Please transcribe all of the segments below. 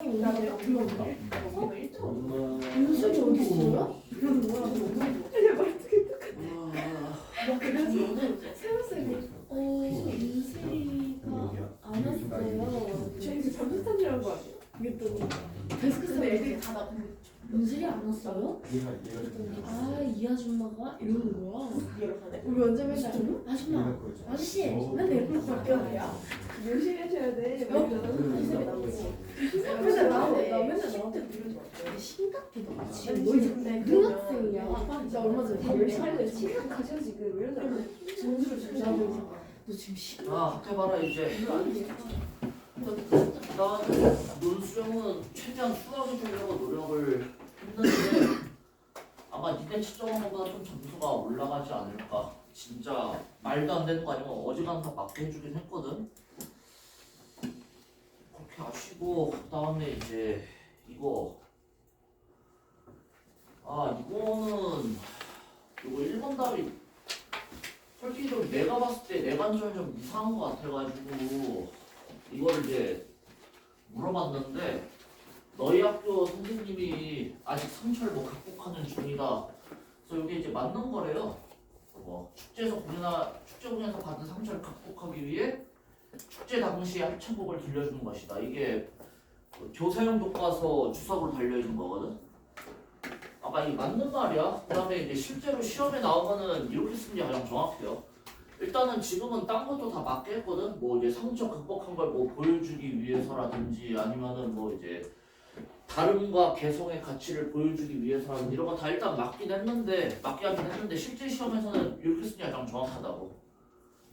나 내가 불렀는데 윤석이 어디 있어요? 야 그래서 새우쌤이 윤석이가 안 왔어요. 저희 잠수탄이라는 거 아니야? 그랬더니 데스크 쌤 애들이 다 나갔는데 윤석이 안 왔어요? 그랬더니 이 아줌마가 이러는 거야. 이렇게 우리 언제 맨날 아줌마, 아저씨, 맨날 이렇게 바뀌어야. 열심히 해줘야 돼. 맨날 나한테 이러지 마. 심각해 너 지금 너 아니, 이제 근데 고등학생이야. 나 얼마 전에 되게 열심히 하는데 심각하죠 지금 이러잖아. 점수를 주자고 너 지금 심각. 아, 해봐라 이제. 나 논수영은 최대한 수학을 주려고 노력을 했는데 아마 니네 채점한 것보다 좀 점수가 올라가지 않을까. 진짜 말도 안 되는 거 아니면 어지간하면 맞게 해주긴 했거든. 그렇게 아시고 그 다음에 이제 이거는 이거 1번 답이 솔직히 좀 내가 봤을 때 내관절 좀 이상한 것 같아가지고 이거를 이제 물어봤는데 너희 학교 선생님이 아직 상처를 뭐 극복하는 중이다. 그래서 이게 이제 맞는 거래요. 축제 공연에서 받은 상처를 극복하기 위해 축제 당시 합창곡을 들려주는 것이다. 이게 교사용 교과서 주석으로 달려있는 거거든. 아까 이게 맞는 말이야. 그 다음에 이제 실제로 시험에 나오면은 이렇게 쓰는 게 가장 정확해요. 일단은 지금은 딴 것도 다 맞게 했거든. 뭐 이제 상처 극복한 걸 뭐 보여주기 위해서라든지 아니면은 뭐 이제 다름과 개성의 가치를 보여주기 위해서라든지 이런 거 다 일단 맞게 하긴 했는데 실제 시험에서는 이렇게 쓰는 게 가장 정확하다고.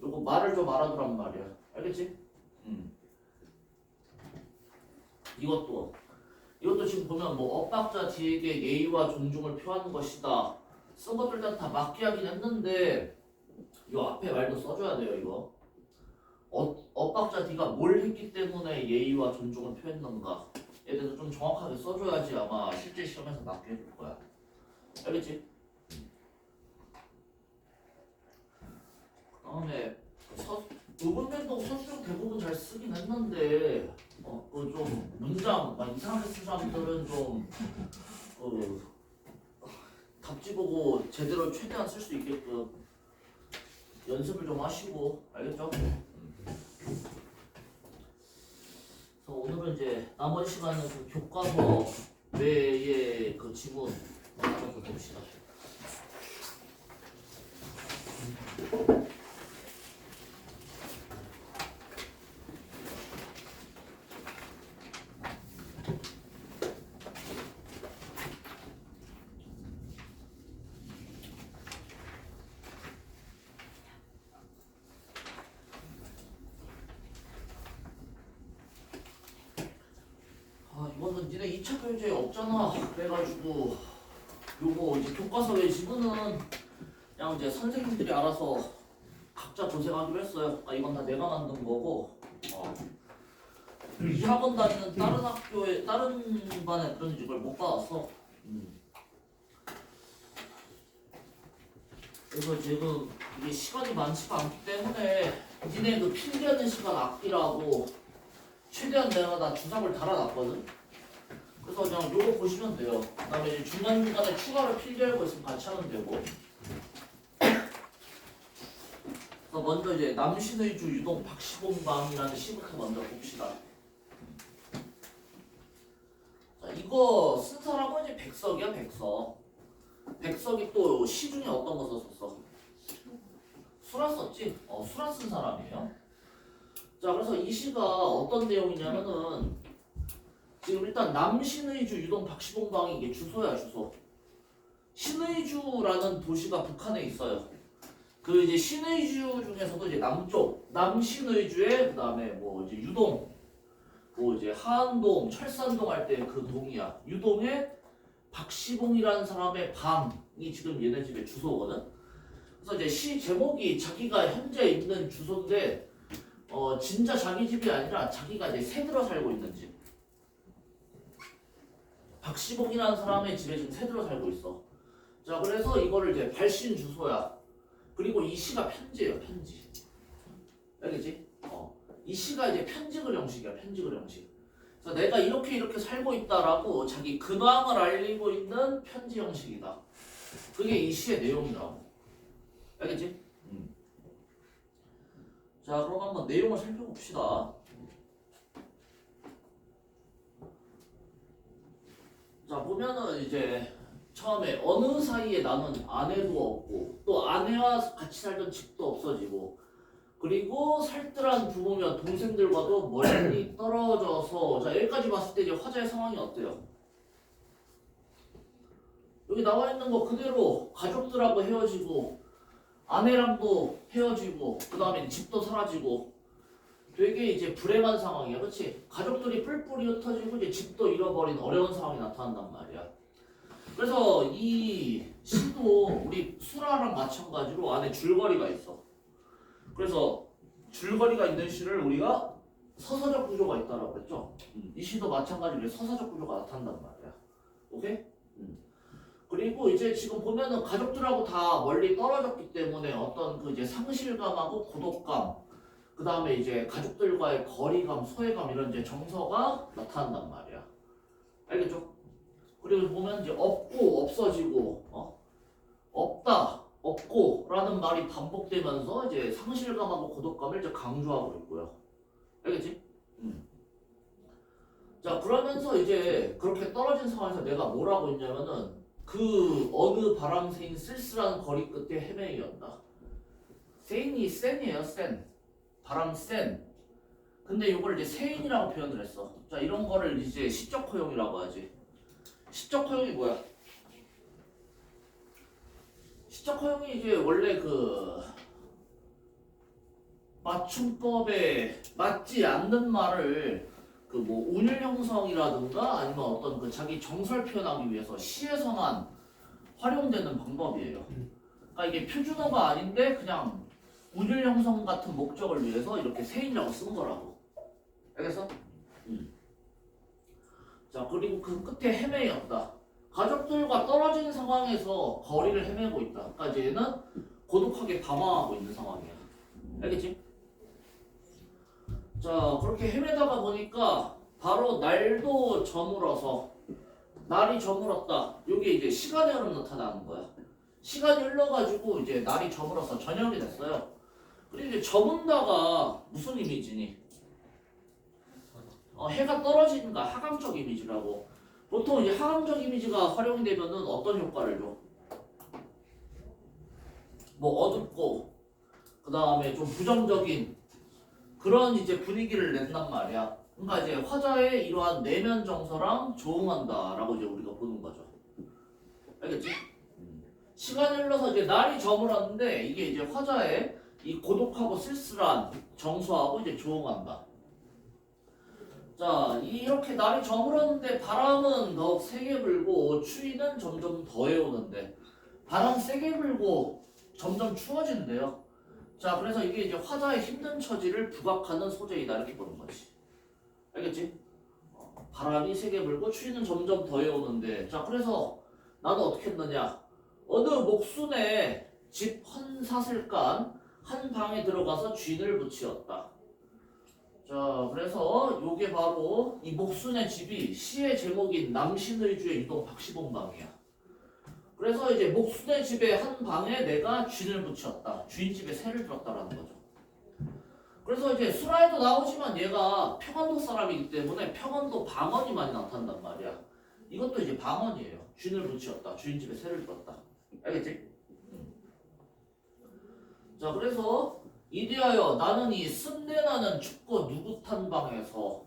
요거 말을 좀 알아두란 말이야. 알겠지? 이것도 지금 보면 뭐 엇박자 뒤에게 예의와 존중을 표하는 것이다. 쓴 것들 일단 다 맞게 하긴 했는데 이 앞에 말도 써줘야 돼요. 이거 엇박자 뒤가 뭘 했기 때문에 예의와 존중을 표했는가에 대해서 좀 정확하게 써줘야지 아마 실제 시험에서 맞게 해줄 거야. 알겠지? 그 다음에 부분들도 서술형 대부분 잘 쓰긴 했는데 그 좀 문장 막 이상하게 쓴 사람들은 좀 답지 보고 제대로 최대한 쓸 수 있게끔 연습을 좀 하시고 알겠죠? 그래서 오늘은 이제 나머지 시간은 그 교과서 외의 그 지문 나눠서 봅시다. 이거는 니네 2차 교재에 없잖아. 그래가지고 요거 이제 교과서 외 지문은 그냥 이제 선생님들이 알아서 각자 고생하기로 했어요. 이건 다 내가 만든 거고 이 학원 다니는 다른 학교에 다른 반에 그런 이걸 못 받았어. 그래서 지금 이게 시간이 많지가 않기 때문에 니네 그 필기하는 시간 아끼라고 최대한 내가 다 주석을 달아놨거든. 그래서 그냥 요거 보시면 돼요. 그 다음에 이제 중간중간에 추가로 필기할 거 있으면 같이 하면 되고. 그래서 먼저 이제 남신의 주 유동 박시봉방이라는 시부터 먼저 봅시다. 자, 이거 쓴 사람은 이제 백석이야, 백석. 백석이 또 시 중에 어떤 거 썼었어? 수라 썼지? 수라 쓴 사람이에요. 자, 그래서 이 시가 어떤 내용이냐면은 지금 일단 남신의주 유동 박시봉방이 이게 주소야, 주소. 신의주라는 도시가 북한에 있어요. 그 이제 신의주 중에서도 이제 남쪽 남신의주에 그다음에 뭐 이제 유동, 뭐 이제 하안동, 철산동 할 때 그 동이야. 유동에 박시봉이라는 사람의 방이 지금 얘네 집의 주소거든. 그래서 이제 시 제목이 자기가 현재 있는 주소인데 진짜 자기 집이 아니라 자기가 이제 새들어 살고 있는 집. 박시봉이라는 사람의 집에 지금 새들어 살고 있어. 자, 그래서 이거를 이제 발신 주소야. 그리고 이 시가 편지예요, 편지. 알겠지? 이 시가 이제 편지글 형식이야, 편지글 형식. 그래서 내가 이렇게 살고 있다라고 자기 근황을 알리고 있는 편지 형식이다. 그게 이 시의 내용이라고. 알겠지? 자, 그럼 한번 내용을 살펴봅시다. 자, 보면은 이제 처음에 어느 사이에 나는 아내도 없고 또 아내와 같이 살던 집도 없어지고 그리고 살뜰한 부모며 동생들과도 멀리 떨어져서 자, 여기까지 봤을 때 이제 화자의 상황이 어때요? 여기 나와 있는 거 그대로 가족들하고 헤어지고 아내랑도 헤어지고 그 다음에 집도 사라지고 되게 이제 불행한 상황이야. 그렇지? 가족들이 뿔뿔이 흩어지고 이제 집도 잃어버린 어려운 상황이 나타난단 말이야. 그래서 이 시도 우리 수라랑 마찬가지로 안에 줄거리가 있어. 그래서 줄거리가 있는 시를 우리가 서사적 구조가 있다라고 했죠. 이 시도 마찬가지로 서사적 구조가 나타난단 말이야. 오케이? 그리고 이제 지금 보면은 가족들하고 다 멀리 떨어졌기 때문에 어떤 그 이제 상실감하고 고독감, 그 다음에 이제 가족들과의 거리감, 소외감 이런 이제 정서가 나타난단 말이야. 알겠죠? 그리고 보면 이제 없고 없어지고, 없다, 없고라는 말이 반복되면서 이제 상실감하고 고독감을 이제 강조하고 있고요. 알겠지? 자, 그러면서 이제 그렇게 떨어진 상황에서 내가 뭘 하고 있냐면은 그 어느 바람새인 쓸쓸한 거리 끝에 헤매이었다. 세인이 센이에요, 센. 바람 센. 근데 이걸 이제 세인이라고 표현을 했어. 자, 이런 거를 이제 시적 허용이라고 하지. 시적 허용이 뭐야? 시적 허용이 이제 원래 그 맞춤법에 맞지 않는 말을 그 뭐 운율 형성이라든가 아니면 어떤 그 자기 정설 표현하기 위해서 시에서만 활용되는 방법이에요. 그러니까 이게 표준어가 아닌데 그냥 운율 형성 같은 목적을 위해서 이렇게 세인이라고 쓴 거라고. 알겠어? 자, 그리고 그 끝에 헤매였다. 가족들과 떨어진 상황에서 거리를 헤매고 있다. 그러니까 이제 얘는 고독하게 방황하고 있는 상황이야. 알겠지? 자, 그렇게 헤매다가 보니까 바로 날도 저물어서 날이 저물었다. 이게 이제 시간의 흐름 나타나는 거야. 시간이 흘러가지고 이제 날이 저물어서 저녁이 됐어요. 그리고 이제 저문다가 무슨 이미지니? 해가 떨어지니까 하강적 이미지라고. 보통 이제 하강적 이미지가 활용되면은 어떤 효과를 줘? 뭐 어둡고 그 다음에 좀 부정적인 그런 이제 분위기를 낸단 말이야. 그러니까 이제 화자의 이러한 내면 정서랑 조응한다라고 이제 우리가 보는 거죠. 알겠지? 시간이 흘러서 이제 날이 저물었는데 이게 이제 화자의 이 고독하고 쓸쓸한 정서하고 이제 조응한다. 자, 이렇게 날이 저물었는데 바람은 더욱 세게 불고 추위는 점점 더해오는데 바람 세게 불고 점점 추워진대요. 자, 그래서 이게 이제 화자의 힘든 처지를 부각하는 소재이다 이렇게 보는 거지. 알겠지? 바람이 세게 불고 추위는 점점 더해오는데 자, 그래서 나는 어떻게 했느냐? 어느 목순에 집 헌사슬 간 한 방에 들어가서 쥔을 붙이었다. 자, 그래서 요게 바로 이 목순의 집이 시의 제목인 남신의주의 유동 박시봉방이야. 그래서 이제 목순의 집의 한 방에 내가 쥔을 붙였다. 주인집에 새를 들었다라는 거죠. 그래서 이제 수라에도 나오지만 얘가 평안도 사람이기 때문에 평안도 방언이 많이 나타난단 말이야. 이것도 이제 방언이에요. 쥔을 붙였다. 주인집에 새를 들었다. 알겠지? 자, 그래서 이리하여 나는 이 습내나는 춥고 누긋한 방에서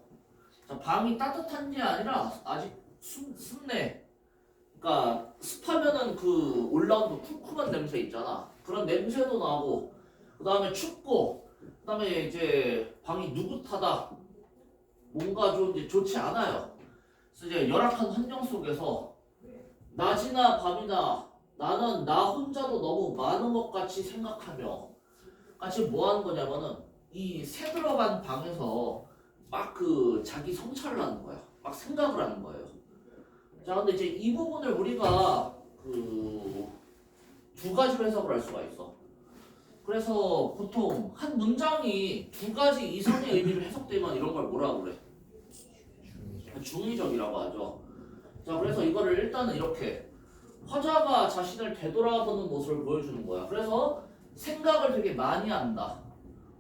자, 방이 따뜻한 게 아니라 아직 습내 그러니까 습하면은 그 올라오는 쿰쿰한 냄새 있잖아. 그런 냄새도 나고 그 다음에 춥고 그 다음에 이제 방이 누긋하다. 뭔가 좀 이제 좋지 않아요. 그래서 이제 열악한 환경 속에서 낮이나 밤이나 나는 나 혼자도 너무 많은 것 같이 생각하며 지금 뭐 하는 거냐면은 이 새 들어간 방에서 막 그 자기 성찰을 하는 거야. 막 생각을 하는 거예요. 자, 근데 이제 이 부분을 우리가 그 두 가지로 해석을 할 수가 있어. 그래서 보통 한 문장이 두 가지 이상의 의미로 해석되면 이런 걸 뭐라고 그래? 중의적이라고 하죠. 자, 그래서 이거를 일단은 이렇게 화자가 자신을 되돌아보는 모습을 보여주는 거야. 그래서 생각을 되게 많이 한다.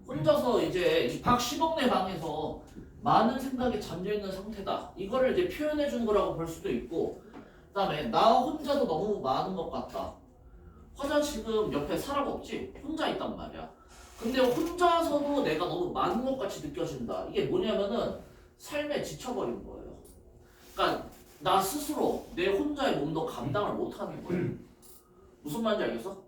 혼자서 이제 이 박시동네 방에서 많은 생각에 잠겨있는 상태다. 이거를 이제 표현해 준 거라고 볼 수도 있고, 그 다음에 나 혼자도 너무 많은 것 같다. 화자 지금 옆에 사람 없지? 혼자 있단 말이야. 근데 혼자서도 내가 너무 많은 것 같이 느껴진다. 이게 뭐냐면은 삶에 지쳐버린 거예요. 그러니까 나 스스로 내 혼자의 몸도 감당을 못하는 거예요. 무슨 말인지 알겠어?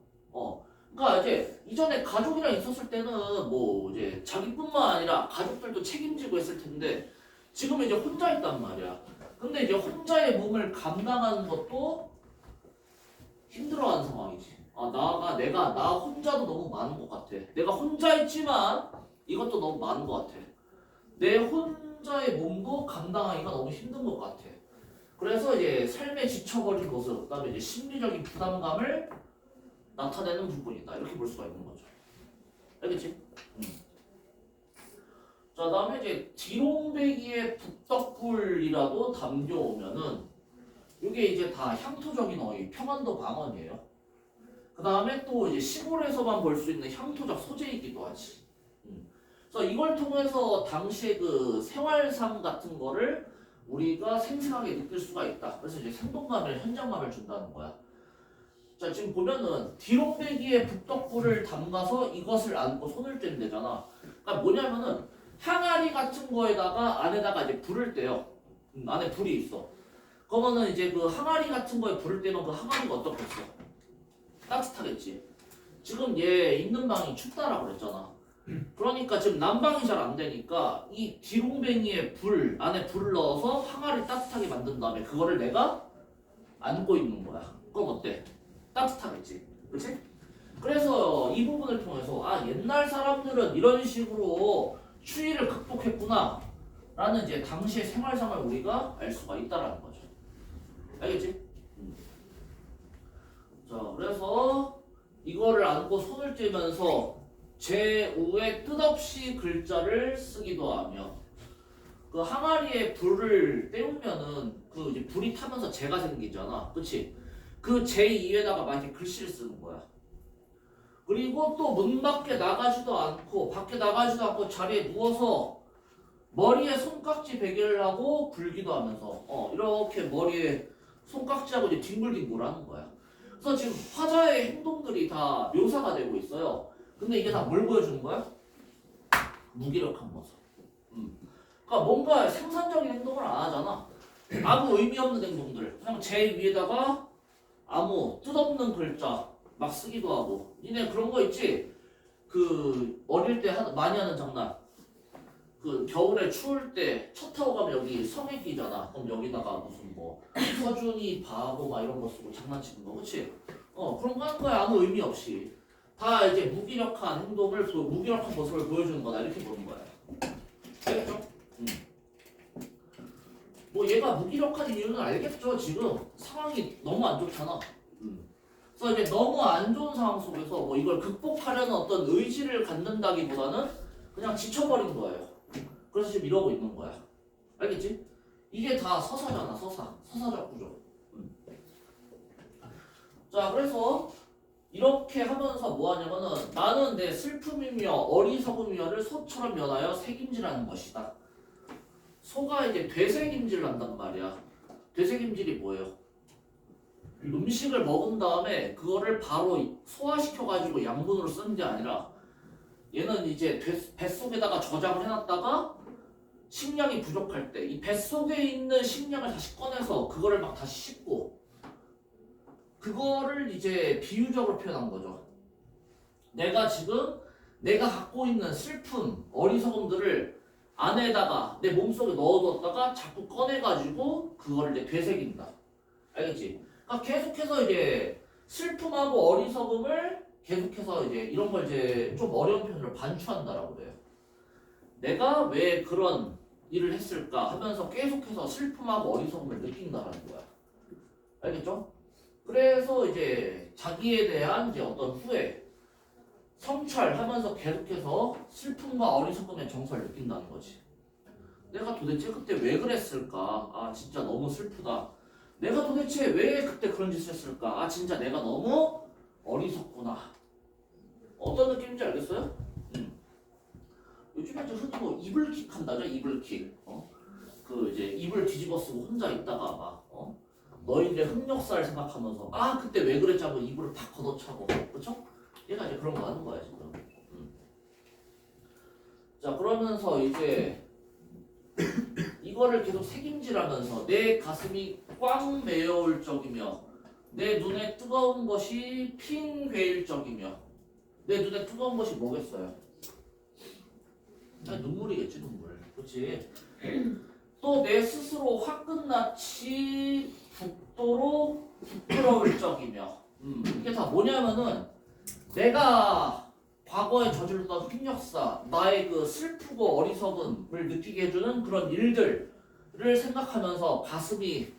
그러니까 이제 이전에 가족이랑 있었을 때는 뭐 이제 자기뿐만 아니라 가족들도 책임지고 했을 텐데 지금 이제 혼자 있단 말이야. 근데 이제 혼자의 몸을 감당하는 것도 힘들어하는 상황이지. 내가 나 혼자도 너무 많은 것 같아. 내가 혼자 있지만 이것도 너무 많은 것 같아. 내 혼자의 몸도 감당하기가 너무 힘든 것 같아. 그래서 이제 삶에 지쳐버린 모습, 그다음에 이제 심리적인 부담감을 나타내는 부분이다. 이렇게 볼 수가 있는 거죠. 알겠지? 자, 그다음에 이제 디롱배기의 북덕불이라도 담겨오면은 이게 이제 다 향토적인 어휘, 평안도 방언이에요. 그 다음에 또 이제 시골에서만 볼 수 있는 향토적 소재이기도 하지. 그래서 이걸 통해서 당시의 그 생활상 같은 거를 우리가 생생하게 느낄 수가 있다. 그래서 이제 생동감을, 현장감을 준다는 거야. 자, 지금 보면은 디롱배기의 북덕불을 담가서 이것을 안고 손을 쬐는데잖아. 그러니까 뭐냐면은 항아리 같은 거에다가 안에다가 이제 불을 떼요. 안에 불이 있어. 그러면은 이제 그 항아리 같은 거에 불을 떼면 그 항아리가 어떻겠어? 따뜻하겠지. 지금 얘 있는 방이 춥다라고 그랬잖아. 그러니까 지금 난방이 잘 안 되니까 이 디롱뱅이에 불 안에 불을 넣어서 항아리 따뜻하게 만든 다음에 그거를 내가 안고 있는 거야. 그럼 어때? 따뜻하겠지. 그렇지? 그래서 이 부분을 통해서 옛날 사람들은 이런 식으로 추위를 극복했구나 라는 이제 당시의 생활상을 우리가 알 수가 있다라는 거죠. 알겠지? 자, 그래서 이거를 안고 손을 쬐면서 제5의 뜻없이 글자를 쓰기도 하며 그 항아리에 불을 때우면은 그 이제 불이 타면서 재가 생기잖아. 그치? 그 재 위에다가 막 이렇게 글씨를 쓰는 거야. 그리고 또 문 밖에 나가지도 않고 밖에 나가지도 않고 자리에 누워서 머리에 손깍지 베개를 하고 불기도 하면서 이렇게 머리에 손깍지하고 이제 뒹굴뒹굴 하는 거야. 그래서 지금 화자의 행동들이 다 묘사가 되고 있어요. 근데 이게 다 뭘 보여주는 거야? 무기력한 모습. 그러니까 뭔가 생산적인 행동을 안 하잖아. 아무 의미 없는 행동들. 그냥 제 위에다가 아무 뜻없는 글자 막 쓰기도 하고. 니네 그런 거 있지? 그 어릴 때 많이 하는 장난. 그 겨울에 추울 때 차 타고 가면 여기 성액이잖아. 그럼 여기다가 무슨 뭐 서준이 바보 막 이런 거 쓰고 장난치는 거, 그렇지? 그런 거 하는 거야. 아무 의미 없이. 다 이제 무기력한 행동을, 무기력한 모습을 보여주는 거다. 이렇게 보는 거야. 알겠죠? 뭐 얘가 무기력한 이유는 알겠죠? 지금 상황이 너무 안 좋잖아. 그래서 이제 너무 안 좋은 상황 속에서 뭐 이걸 극복하려는 어떤 의지를 갖는다기보다는 그냥 지쳐버린 거예요. 그래서 지금 이러고 있는 거야. 알겠지? 이게 다 서사잖아. 서사적 구조. 자, 그래서 이렇게 하면서 뭐 하냐면은 나는 내 슬픔이며 어리석음이며를 소처럼 면하여 새김질하는 것이다. 소가 이제 되새김질을 한단 말이야. 되새김질이 뭐예요? 음식을 먹은 다음에 그거를 바로 소화시켜가지고 양분으로 쓰는 게 아니라 얘는 이제 뱃속에다가 저장을 해놨다가 식량이 부족할 때 이 뱃속에 있는 식량을 다시 꺼내서 그거를 막 다시 씻고 그거를 이제 비유적으로 표현한 거죠. 내가 지금 내가 갖고 있는 슬픔, 어리석음들을 안에다가 내 몸속에 넣어뒀다가 자꾸 꺼내가지고 그거를 이제 되새긴다. 알겠지? 그러니까 계속해서 이제 슬픔하고 어리석음을 계속해서 이제 이런 걸 이제 좀 어려운 표현으로 반추한다라고 그래요. 내가 왜 그런 일을 했을까 하면서 계속해서 슬픔하고 어리석음을 느낀다라는 거야. 알겠죠? 그래서 이제 자기에 대한 이제 어떤 후회, 성찰하면서 계속해서 슬픔과 어리석음의 정서를 느낀다는 거지. 내가 도대체 그때 왜 그랬을까? 아 진짜 너무 슬프다. 내가 도대체 왜 그때 그런 짓을 했을까? 아 진짜 내가 너무 어리석구나. 어떤 느낌인지 알겠어요? 요즘에 흔히 뭐 이불킥 한다죠? 이불킥. 그 이제 입을 뒤집어 쓰고 혼자 있다가 막 너희들의 흑역사를 생각하면서 아 그때 왜 그랬지 하고 이불을 탁 걷어차고 그쵸? 얘가 이제 그런 거 하는 거야 지금. 자 그러면서 이제 이거를 계속 책임지라면서 내 가슴이 꽉 메어올 적이며 내 눈에 뜨거운 것이 핑괴일 적이며 내 눈에 뜨거운 것이 뭐겠어요? 눈물이겠지 눈물. 그렇지? 또 내 스스로 화끈같이 붓도록 부끄러울 적이며 이게 다 뭐냐면은 내가 과거에 저질렀던 흑역사 나의 그 슬프고 어리석음을 느끼게 해주는 그런 일들을 생각하면서 가슴이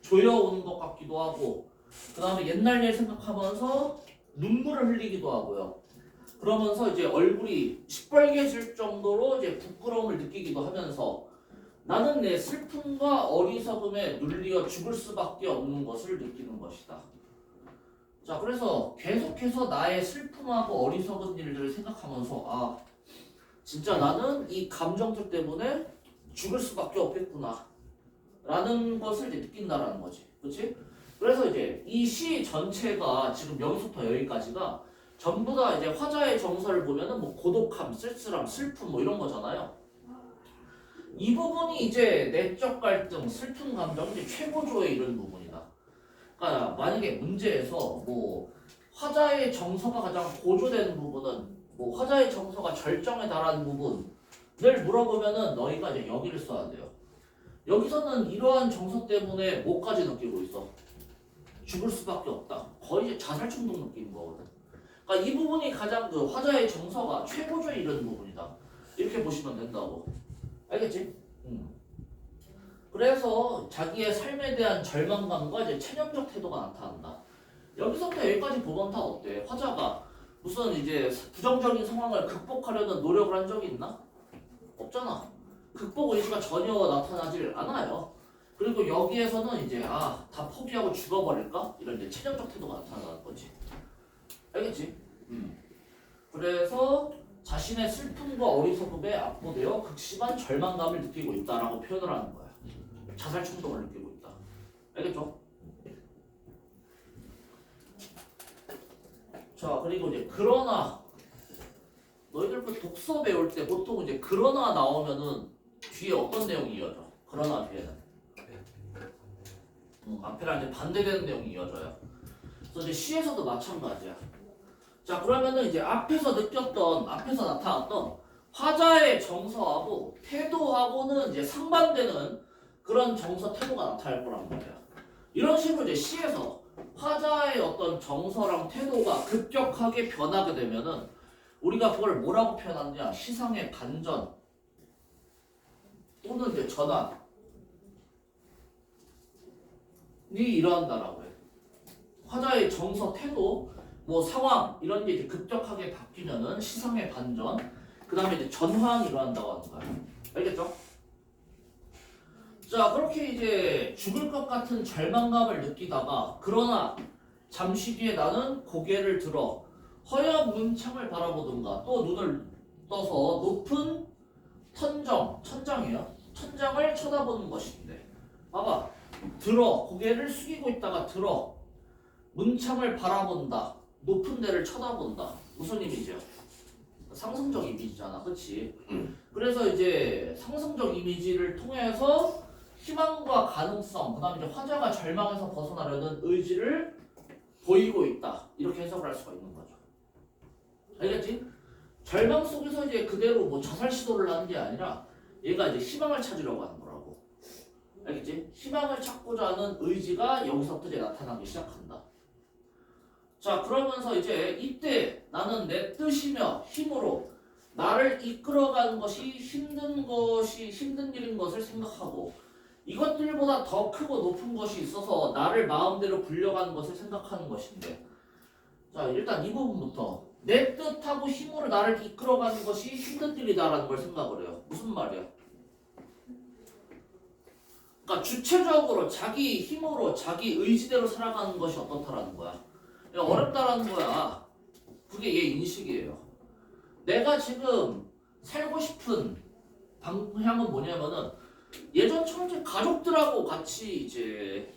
조여오는 것 같기도 하고 그 다음에 옛날 일 생각하면서 눈물을 흘리기도 하고요. 그러면서 이제 얼굴이 시뻘개질 정도로 이제 부끄러움을 느끼기도 하면서 나는 내 슬픔과 어리석음에 눌리어 죽을 수밖에 없는 것을 느끼는 것이다. 자, 그래서 계속해서 나의 슬픔하고 어리석은 일들을 생각하면서 아, 진짜 나는 이 감정들 때문에 죽을 수밖에 없겠구나 라는 것을 이제 느낀다라는 거지. 그렇지? 그래서 이제 이 시 전체가 지금 여기서부터 여기까지가 전부 다 이제 화자의 정서를 보면은 뭐 고독함, 쓸쓸함, 슬픔 뭐 이런 거잖아요. 이 부분이 이제 내적 갈등, 슬픈 감정이 이제 최고조에 이른 부분이다. 그러니까 만약에 문제에서 뭐 화자의 정서가 가장 고조되는 부분은 뭐 화자의 정서가 절정에 달하는 부분을 물어보면은 너희가 이제 여기를 써야 돼요. 여기서는 이러한 정서 때문에 뭐까지 느끼고 있어? 죽을 수밖에 없다. 거의 이제 자살 충동 느끼는 거거든. 그러니까 이 부분이 가장 그 화자의 정서가 최고조에 이르는 부분이다. 이렇게 보시면 된다고. 알겠지? 그래서 자기의 삶에 대한 절망감과 이제 체념적 태도가 나타난다. 여기서부터 여기까지 보면 다 어때? 화자가 무슨 이제 부정적인 상황을 극복하려는 노력을 한 적이 있나? 없잖아. 극복 의지가 전혀 나타나질 않아요. 그리고 여기에서는 이제 다 포기하고 죽어버릴까? 이런 이제 체념적 태도가 나타나는 거지. 알겠지? 그래서 자신의 슬픔과 어리석음에 압도되어 극심한 절망감을 느끼고 있다라고 표현을 하는 거야. 자살 충동을 느끼고 있다. 알겠죠? 자, 그리고 이제 그러나 너희들 그 독서 배울 때 보통 이제 그러나 나오면은 뒤에 어떤 내용이 이어져? 그러나 뒤에는 앞에랑 이제 반대되는 내용이 이어져요. 그래서 이제 시에서도 마찬가지야. 자, 그러면은 이제 앞에서 나타났던 화자의 정서하고 태도하고는 이제 상반되는 그런 정서 태도가 나타날 거란 말이야. 이런 식으로 이제 시에서 화자의 어떤 정서랑 태도가 급격하게 변하게 되면은 우리가 그걸 뭐라고 표현하느냐? 시상의 반전 또는 이제 전환이 일어난다라고 해. 화자의 정서, 태도, 뭐 상황 이런 게 이제 급격하게 바뀌면은 시상의 반전, 그 다음에 이제 전환이 일어난다고 하는 거야. 알겠죠? 자, 그렇게 이제 죽을 것 같은 절망감을 느끼다가 그러나 잠시 뒤에 나는 고개를 들어 허연 문창을 바라보든가 또 눈을 떠서 높은 천장이에요. 천장을 쳐다보는 것인데 봐봐. 고개를 숙이고 있다가 문창을 바라본다. 높은 데를 쳐다본다. 무슨 이미지야? 상승적 이미지잖아. 그치? 그래서 이제 상승적 이미지를 통해서 희망과 가능성, 그 다음에 이제 화자가 절망에서 벗어나려는 의지를 보이고 있다. 이렇게 해석을 할 수가 있는 거죠. 알겠지? 절망 속에서 이제 그대로 뭐 자살 시도를 하는 게 아니라 얘가 이제 희망을 찾으려고 하는 거라고. 알겠지? 희망을 찾고자 하는 의지가 여기서부터 이제 나타나기 시작한다. 자, 그러면서 이제 이때 나는 내 뜻이며 힘으로 나를 이끌어가는 것이 힘든 일인 것을 생각하고 이것들보다 더 크고 높은 것이 있어서 나를 마음대로 굴려가는 것을 생각하는 것인데 자, 일단 이 부분부터 내 뜻하고 힘으로 나를 이끌어가는 것이 힘든 일이다라는 걸 생각을 해요. 무슨 말이야? 그러니까 주체적으로 자기 힘으로 자기 의지대로 살아가는 것이 어떻다라는 거야. 어렵다라는 거야. 그게 얘 인식이에요. 내가 지금 살고 싶은 방향은 뭐냐면은 예전처럼 이제 가족들하고 같이 이제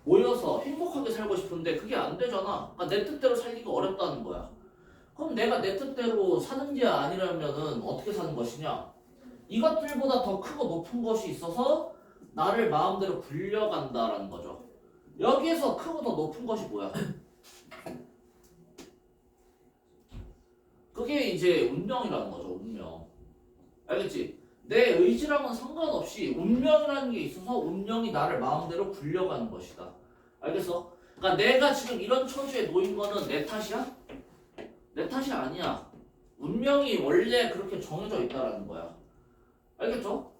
모여서 행복하게 살고 싶은데 그게 안 되잖아. 그러니까 내 뜻대로 살기가 어렵다는 거야. 그럼 내가 내 뜻대로 사는 게 아니라면은 어떻게 사는 것이냐? 이것들보다 더 크고 높은 것이 있어서 나를 마음대로 굴려간다라는 거죠. 여기에서 크고 더 높은 것이 뭐야? 그게 이제 운명이라는 거죠. 운명. 알겠지? 내 의지랑은 상관없이 운명이라는 게 있어서 운명이 나를 마음대로 굴려가는 것이다. 알겠어? 그러니까 내가 지금 이런 처지에 놓인 거는 내 탓이야? 내 탓이 아니야. 운명이 원래 그렇게 정해져 있다라는 거야. 알겠죠?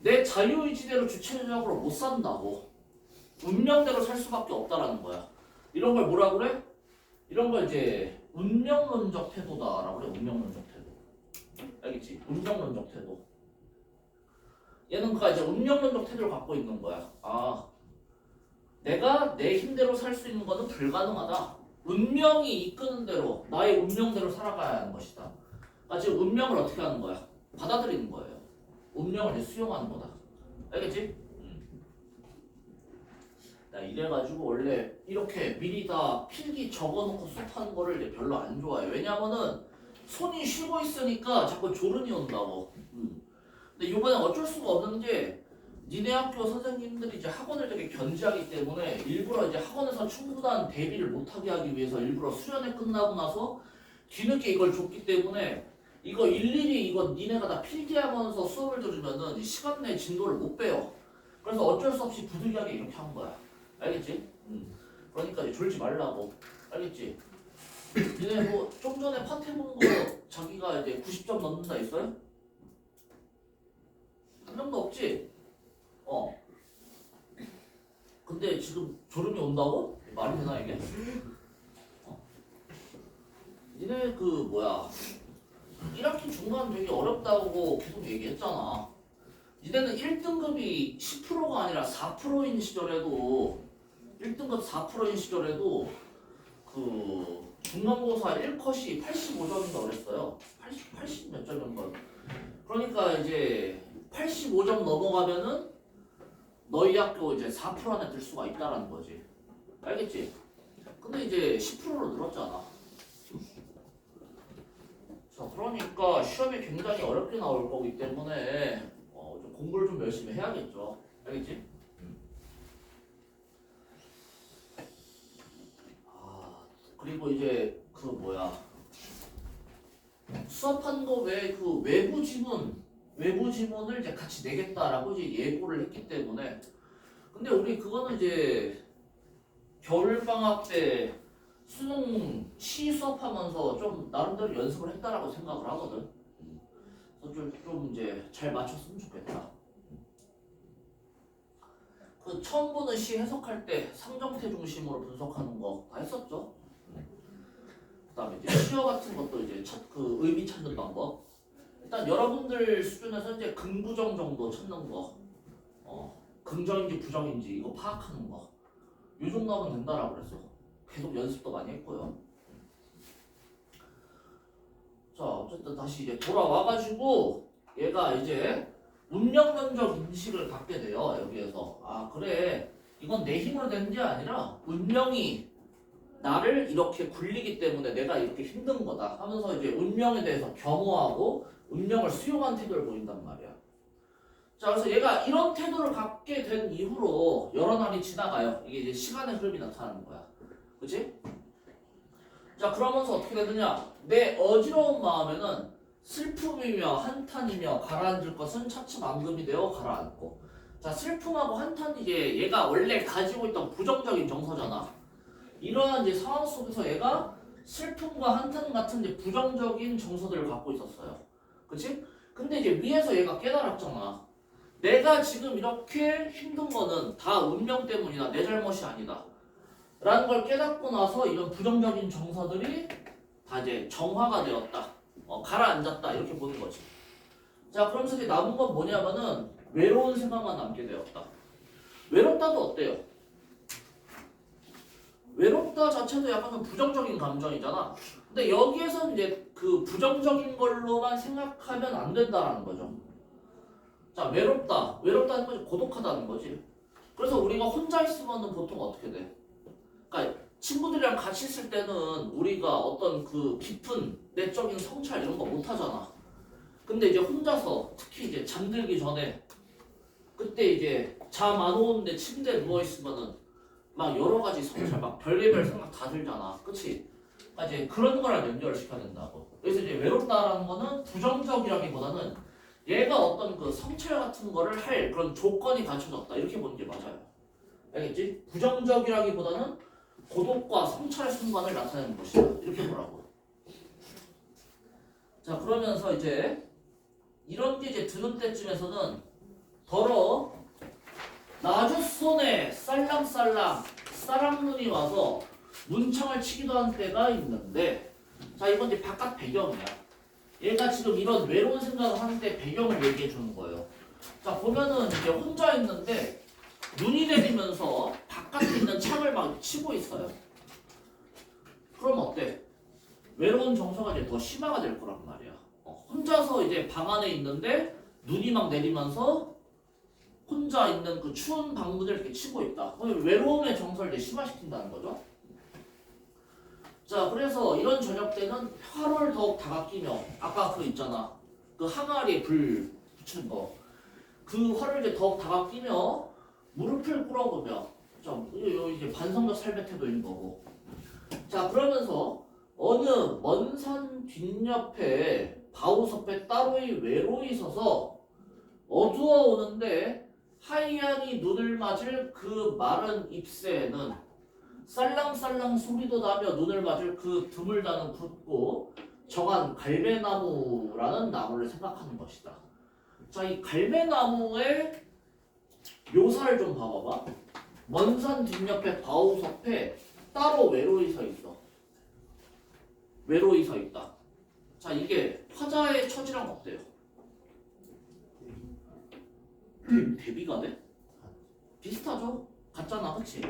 내 자유의지대로 주체적으로 못 산다고. 운명대로 살 수밖에 없다라는 거야. 이런 걸 뭐라 그래? 이런 걸 이제 운명론적 태도다라고 그래. 운명론적 태도. 알겠지? 운명론적 태도. 얘는 그가 이제 운명론적 태도를 갖고 있는 거야. 아, 내가 내 힘대로 살 수 있는 것은 불가능하다. 운명이 이끄는 대로 나의 운명대로 살아가야 하는 것이다. 그러니까 지금 운명을 어떻게 하는 거야? 받아들이는 거예요. 운명을 이제 수용하는 거다. 알겠지? 나 이래가지고 원래 이렇게 미리 다 필기 적어놓고 수업하는 거를 이제 별로 안 좋아해. 왜냐면은 손이 쉬고 있으니까 자꾸 졸음이 온다고. 근데 이번에 어쩔 수가 없는 게 니네 학교 선생님들이 이제 학원을 되게 견제하기 때문에 일부러 이제 학원에서 충분한 대비를 못하게 하기 위해서 일부러 수련회 끝나고 나서 뒤늦게 이걸 줬기 때문에 이거 일일이 이거 니네가 다 필기하면서 수업을 들으면은 이 시간 내 진도를 못 빼요. 그래서 어쩔 수 없이 부득이하게 이렇게 한 거야. 알겠지? 그러니까 이제 졸지 말라고. 알겠지? 니네 뭐 좀 전에 파트 해본 거 자기가 이제 90점 넣는다 있어요? 한 명도 없지? 근데 지금 졸음이 온다고? 말이 되나 이게? 니네 그 뭐야 1학기 중간 되게 어렵다고 계속 얘기했잖아. 니네는 1등급이 10%가 아니라 4%인 시절에도 1등급 4%인 시절에도 그 중간고사 1컷이 85점인가 그랬어요. 80 몇 점인가. 그러니까 이제 85점 넘어가면은 너희 학교 이제 4% 안에 들 수가 있다라는 거지. 알겠지? 근데 이제 10%로 늘었잖아. 자, 그러니까 시험이 굉장히 어렵게 나올 거기 때문에 좀 공부를 좀 열심히 해야겠죠. 알겠지? 그리고 이제 그 뭐야 수업한 거 외에 그 외부 지문을 이제 같이 내겠다라고 이제 예고를 했기 때문에 근데 우리 그거는 이제 겨울 방학 때 수능 시 수업하면서 좀 나름대로 연습을 했다라고 생각을 하거든. 그래서 좀 이제 잘 맞췄으면 좋겠다. 그 처음 보는 시 해석할 때 상정태 중심으로 분석하는 거 다 했었죠. 그다음에 이제 시어 같은 것도 이제 그 의미 찾는 방법. 일단 여러분들 수준에서 이제 긍부정 정도 찾는 거, 긍정인지 부정인지 이거 파악하는 거, 요 정도 하면 된다라고 그랬어. 계속 연습도 많이 했고요. 자, 어쨌든 다시 이제 돌아와가지고 얘가 이제 운명론적 인식을 갖게 돼요. 여기에서 아 그래 이건 내 힘으로 되는 게 아니라 운명이 나를 이렇게 굴리기 때문에 내가 이렇게 힘든 거다 하면서 이제 운명에 대해서 겸허하고 운명을 수용한 태도를 보인단 말이야. 자, 그래서 얘가 이런 태도를 갖게 된 이후로 여러 날이 지나가요. 이게 이제 시간의 흐름이 나타나는 거야. 그치? 자, 그러면서 어떻게 되느냐? 내 어지러운 마음에는 슬픔이며 한탄이며 가라앉을 것은 차츰 앙금이 되어 가라앉고. 자, 슬픔하고 한탄이 이제 얘가 원래 가지고 있던 부정적인 정서잖아. 이러한 이제 상황 속에서 얘가 슬픔과 한탄 같은 이제 부정적인 정서들을 갖고 있었어요. 그치? 근데 이제 위에서 얘가 깨달았잖아. 내가 지금 이렇게 힘든 거는 다 운명 때문이다. 내 잘못이 아니다. 라는 걸 깨닫고 나서 이런 부정적인 정서들이 다 이제 정화가 되었다. 가라앉았다. 이렇게 보는 거지. 자, 그러면서 이제 남은 건 뭐냐면은 외로운 생각만 남게 되었다. 외롭다도 어때요? 외롭다 자체도 약간 좀 부정적인 감정이잖아. 근데 여기에서는 이제 그 부정적인 걸로만 생각하면 안 된다라는 거죠. 자, 외롭다는 거지 고독하다는 거지. 그래서 우리가 혼자 있으면은 보통 어떻게 돼? 그러니까 친구들이랑 같이 있을 때는 우리가 어떤 그 깊은 내적인 성찰 이런 거 못 하잖아. 근데 이제 혼자서 특히 이제 잠들기 전에 그때 이제 잠 안 오는데 침대에 누워 있으면은 막 여러 가지 성찰 막 별의별 생각 다 들잖아. 그치? 그러니까 이제 그런 거랑 연결을 시켜야 된다고. 그래서 이제 외롭다라는 거는 부정적이라기보다는 얘가 어떤 그 성찰 같은 거를 할 그런 조건이 갖춰졌다. 이렇게 보는 게 맞아요. 알겠지? 부정적이라기보다는 고독과 성찰의 순간을 나타내는 것이다. 이렇게 보라고. 자, 그러면서 이제 이런 게 이제 드는 때쯤에서는 더러 나주 손에 쌀랑쌀랑 싸랑눈이 와서 문창을 치기도 한 때가 있는데, 자, 이건 이제 바깥 배경이야. 얘가 지금 이런 외로운 생각을 하는데 배경을 얘기해 주는 거예요. 자, 보면은 이제 혼자 있는데 눈이 내리면서 바깥에 있는 창을 막 치고 있어요. 그럼 어때? 외로운 정서가 이제 더 심화가 될 거란 말이야. 혼자서 이제 방 안에 있는데 눈이 막 내리면서 혼자 있는 그 추운 방문을 이렇게 치고 있다. 외로움의 정서를 이제 심화시킨다는 거죠. 자, 그래서 이런 저녁 때는 화를 더욱 다가끼며, 아까 그 있잖아, 그 항아리에 불 붙인 거, 그 화를 이제 더욱 다가끼며 무릎을 꿇어보며, 자, 이제 반성적 삶의 태도인 거고. 자, 그러면서 어느 먼 산 뒷옆에 바우섭에 따로이 외로이 서서 어두워 오는데 하얀이 눈을 맞을 그 마른 잎새에는 쌀랑쌀랑 소리도 나며 눈을 맞을 그 드물다는 굵고 정한 갈매나무라는 나무를 생각하는 것이다. 자, 이 갈매나무의 묘사를 좀 봐봐봐. 먼 산 뒷옆에 바우섭에 따로 외로이 서 있어. 외로이 서 있다. 자, 이게 화자의 처지랑 어때요? 대비가 돼? 비슷하죠? 같잖아, 그치?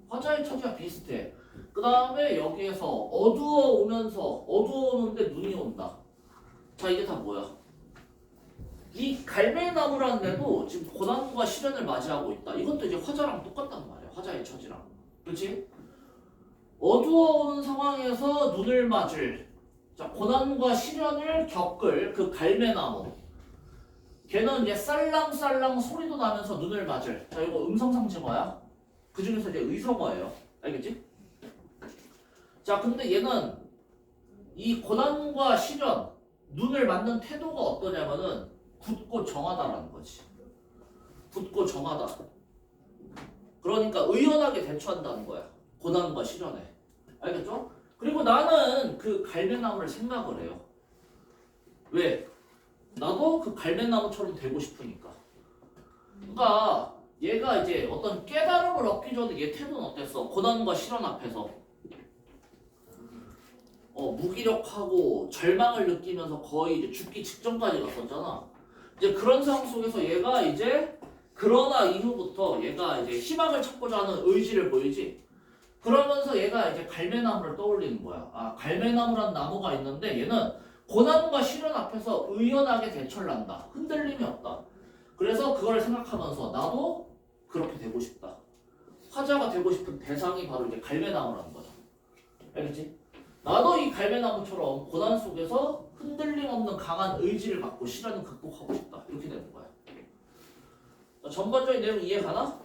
화자의 처지가 비슷해. 그 다음에 여기에서 어두워오는데 눈이 온다. 자, 이게 다 뭐야? 이 갈매나무라는 데도 지금 고난과 시련을 맞이하고 있다. 이것도 이제 화자랑 똑같단 말이야. 화자의 처지랑. 그렇지? 어두워오는 상황에서 눈을 맞을, 자, 고난과 시련을 겪을 그 갈매나무. 걔는 이제 쌀랑쌀랑 소리도 나면서 눈을 맞을. 자, 이거 음성상징어야. 그 중에서 이제 의성어예요. 알겠지? 자, 근데 얘는 이 고난과 시련, 눈을 맞는 태도가 어떠냐면은 굳고 정하다라는 거지. 굳고 정하다. 그러니까 의연하게 대처한다는 거야. 고난과 시련에. 알겠죠? 그리고 나는 그 갈매나무를 생각을 해요. 왜? 나도 그 갈매나무처럼 되고 싶으니까. 그러니까 얘가 이제 어떤 깨달음을 얻기 전에 얘 태도는 어땠어? 고난과 시련 앞에서 무기력하고 절망을 느끼면서 거의 이제 죽기 직전까지 갔었잖아. 이제 그런 상황 속에서 얘가 이제 그러나 이후부터 얘가 이제 희망을 찾고자 하는 의지를 보이지. 그러면서 얘가 이제 갈매나무를 떠올리는 거야. 아, 갈매나무란 나무가 있는데 얘는 고난과 시련 앞에서 의연하게 대처를 한다. 흔들림이 없다. 그래서 그걸 생각하면서 나도 그렇게 되고 싶다. 화자가 되고 싶은 대상이 바로 이제 갈매나무라는 거죠. 알겠지? 나도 이 갈매나무처럼 고난 속에서 흔들림 없는 강한 의지를 갖고 시련을 극복하고 싶다. 이렇게 되는 거야. 자, 전반적인 내용 이해가나?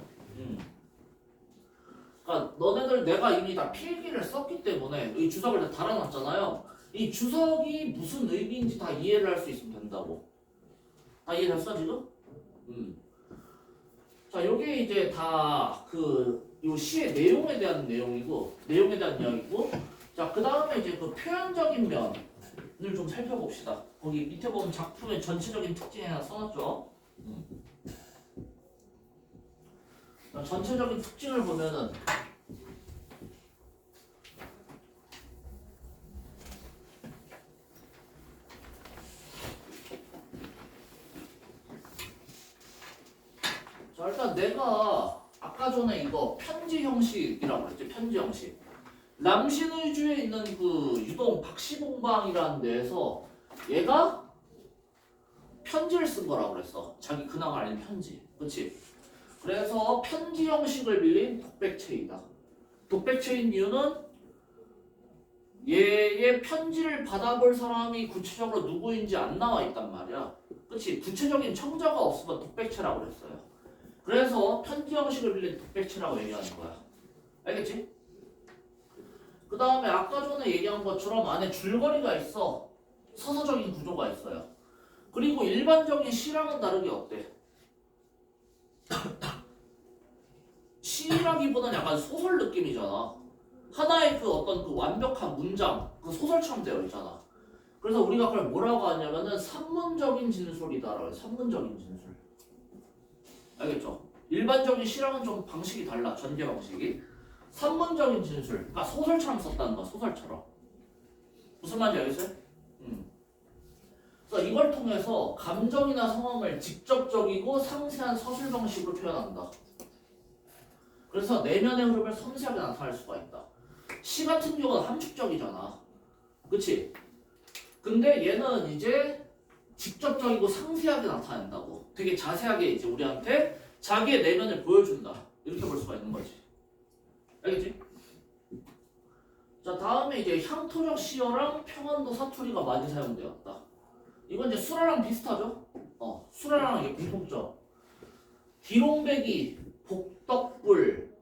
그러니까 너네들 내가 이미 다 필기를 썼기 때문에 이 주석을 다 달아놨잖아요. 이 주석이 무슨 의미인지 다 이해를 할 수 있으면 된다고. 다 이해됐어 지금? 자, 요게 이제 다 요 시의 내용에 대한 내용이고, 내용에 대한 이야기고. 자, 그 다음에 이제 그 표현적인 면을 좀 살펴봅시다. 거기 밑에 보면 작품의 전체적인 특징이 하나 써놨죠. 자, 전체적인 특징을 보면은 자, 일단 내가 아까 전에 이거 편지 형식이라고 그랬지. 편지 형식. 남신의주에 있는 그 유동 박시봉방이라는 데에서 얘가 편지를 쓴 거라고 그랬어. 자기 근황을 알린 편지. 그치? 그래서 편지 형식을 빌린 독백체이다. 독백체인 이유는 얘의 편지를 받아볼 사람이 구체적으로 누구인지 안 나와 있단 말이야. 그치? 구체적인 청자가 없으면 독백체라고 그랬어요. 그래서 편지 형식을 빌린 독백체라고 얘기하는 거야. 알겠지? 그 다음에 아까 전에 얘기한 것처럼 안에 줄거리가 있어. 서사적인 구조가 있어요. 그리고 일반적인 시랑은 다르게 어때? 시라기보다는 약간 소설 느낌이잖아. 하나의 그 어떤 그 완벽한 문장, 그 소설처럼 되어 있잖아. 그래서 우리가 그걸 뭐라고 하냐면은 산문적인 진술이다라고 해요. 산문적인 진술. 알겠죠? 일반적인 시랑은 좀 방식이 달라. 전개 방식이. 산문적인 진술. 그러니까 소설처럼 썼다는 거야. 소설처럼. 무슨 말인지 알겠어요? 그래서 이걸 통해서 감정이나 상황을 직접적이고 상세한 서술 방식으로 표현한다. 그래서 내면의 흐름을 섬세하게 나타낼 수가 있다. 시 같은 경우는 함축적이잖아. 그치? 근데 얘는 이제 직접적이고 상세하게 나타낸다고. 되게 자세하게 이제 우리한테 자기의 내면을 보여준다. 이렇게 볼 수가 있는 거지. 알겠지? 자, 다음에 이제 향토적 시어랑 평안도 사투리가 많이 사용되었다. 이건 이제 수라랑 비슷하죠? 수라랑 이게 공통점. 기롱배기, 복덕불,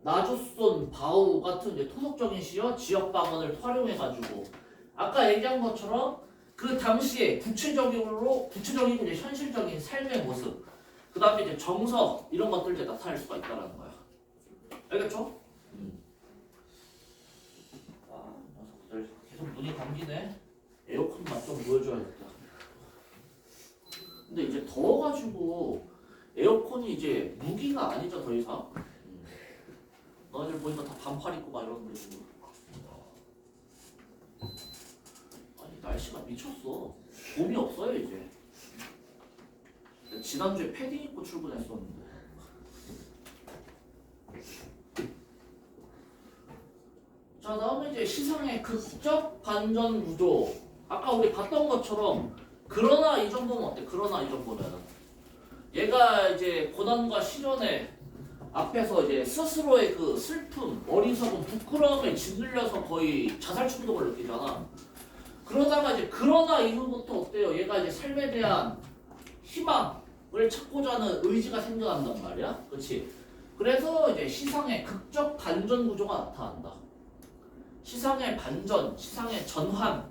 나주손, 바우 같은 이제 토속적인 시어, 지역 방언을 활용해가지고 아까 얘기한 것처럼 그 당시에 구체적이고 이제 현실적인 삶의 모습, 그 다음에 이제 정서 이런 것들 이제 나타낼 수가 있다는 거야. 알겠죠? 아, 녀석들 계속 눈이 감기네. 에어컨 맛 좀 보여줘야겠다. 근데 이제 더워가지고 에어컨이 이제 무기가 아니죠, 더 이상. 너희들 보니까 다 반팔 입고 막 이러는데 지금. 아니 날씨가 미쳤어. 봄이 없어요 이제. 지난주에 패딩 입고 출근했었는데. 자, 다음에 이제 시상의 극적 반전 구조. 아까 우리 봤던 것처럼 그러나 이 정도면 어때? 그러나 이 정도면은 얘가 이제 고난과 시련에 앞에서 이제 스스로의 그 슬픔, 어리석음, 부끄러움에 짓눌려서 거의 자살 충동을 느끼잖아. 그러다가 이제 그러나 이후부터 어때요? 얘가 이제 삶에 대한 희망을 찾고자 하는 의지가 생겨난단 말이야. 그렇지? 그래서 이제 시상의 극적 반전 구조가 나타난다. 시상의 반전, 시상의 전환.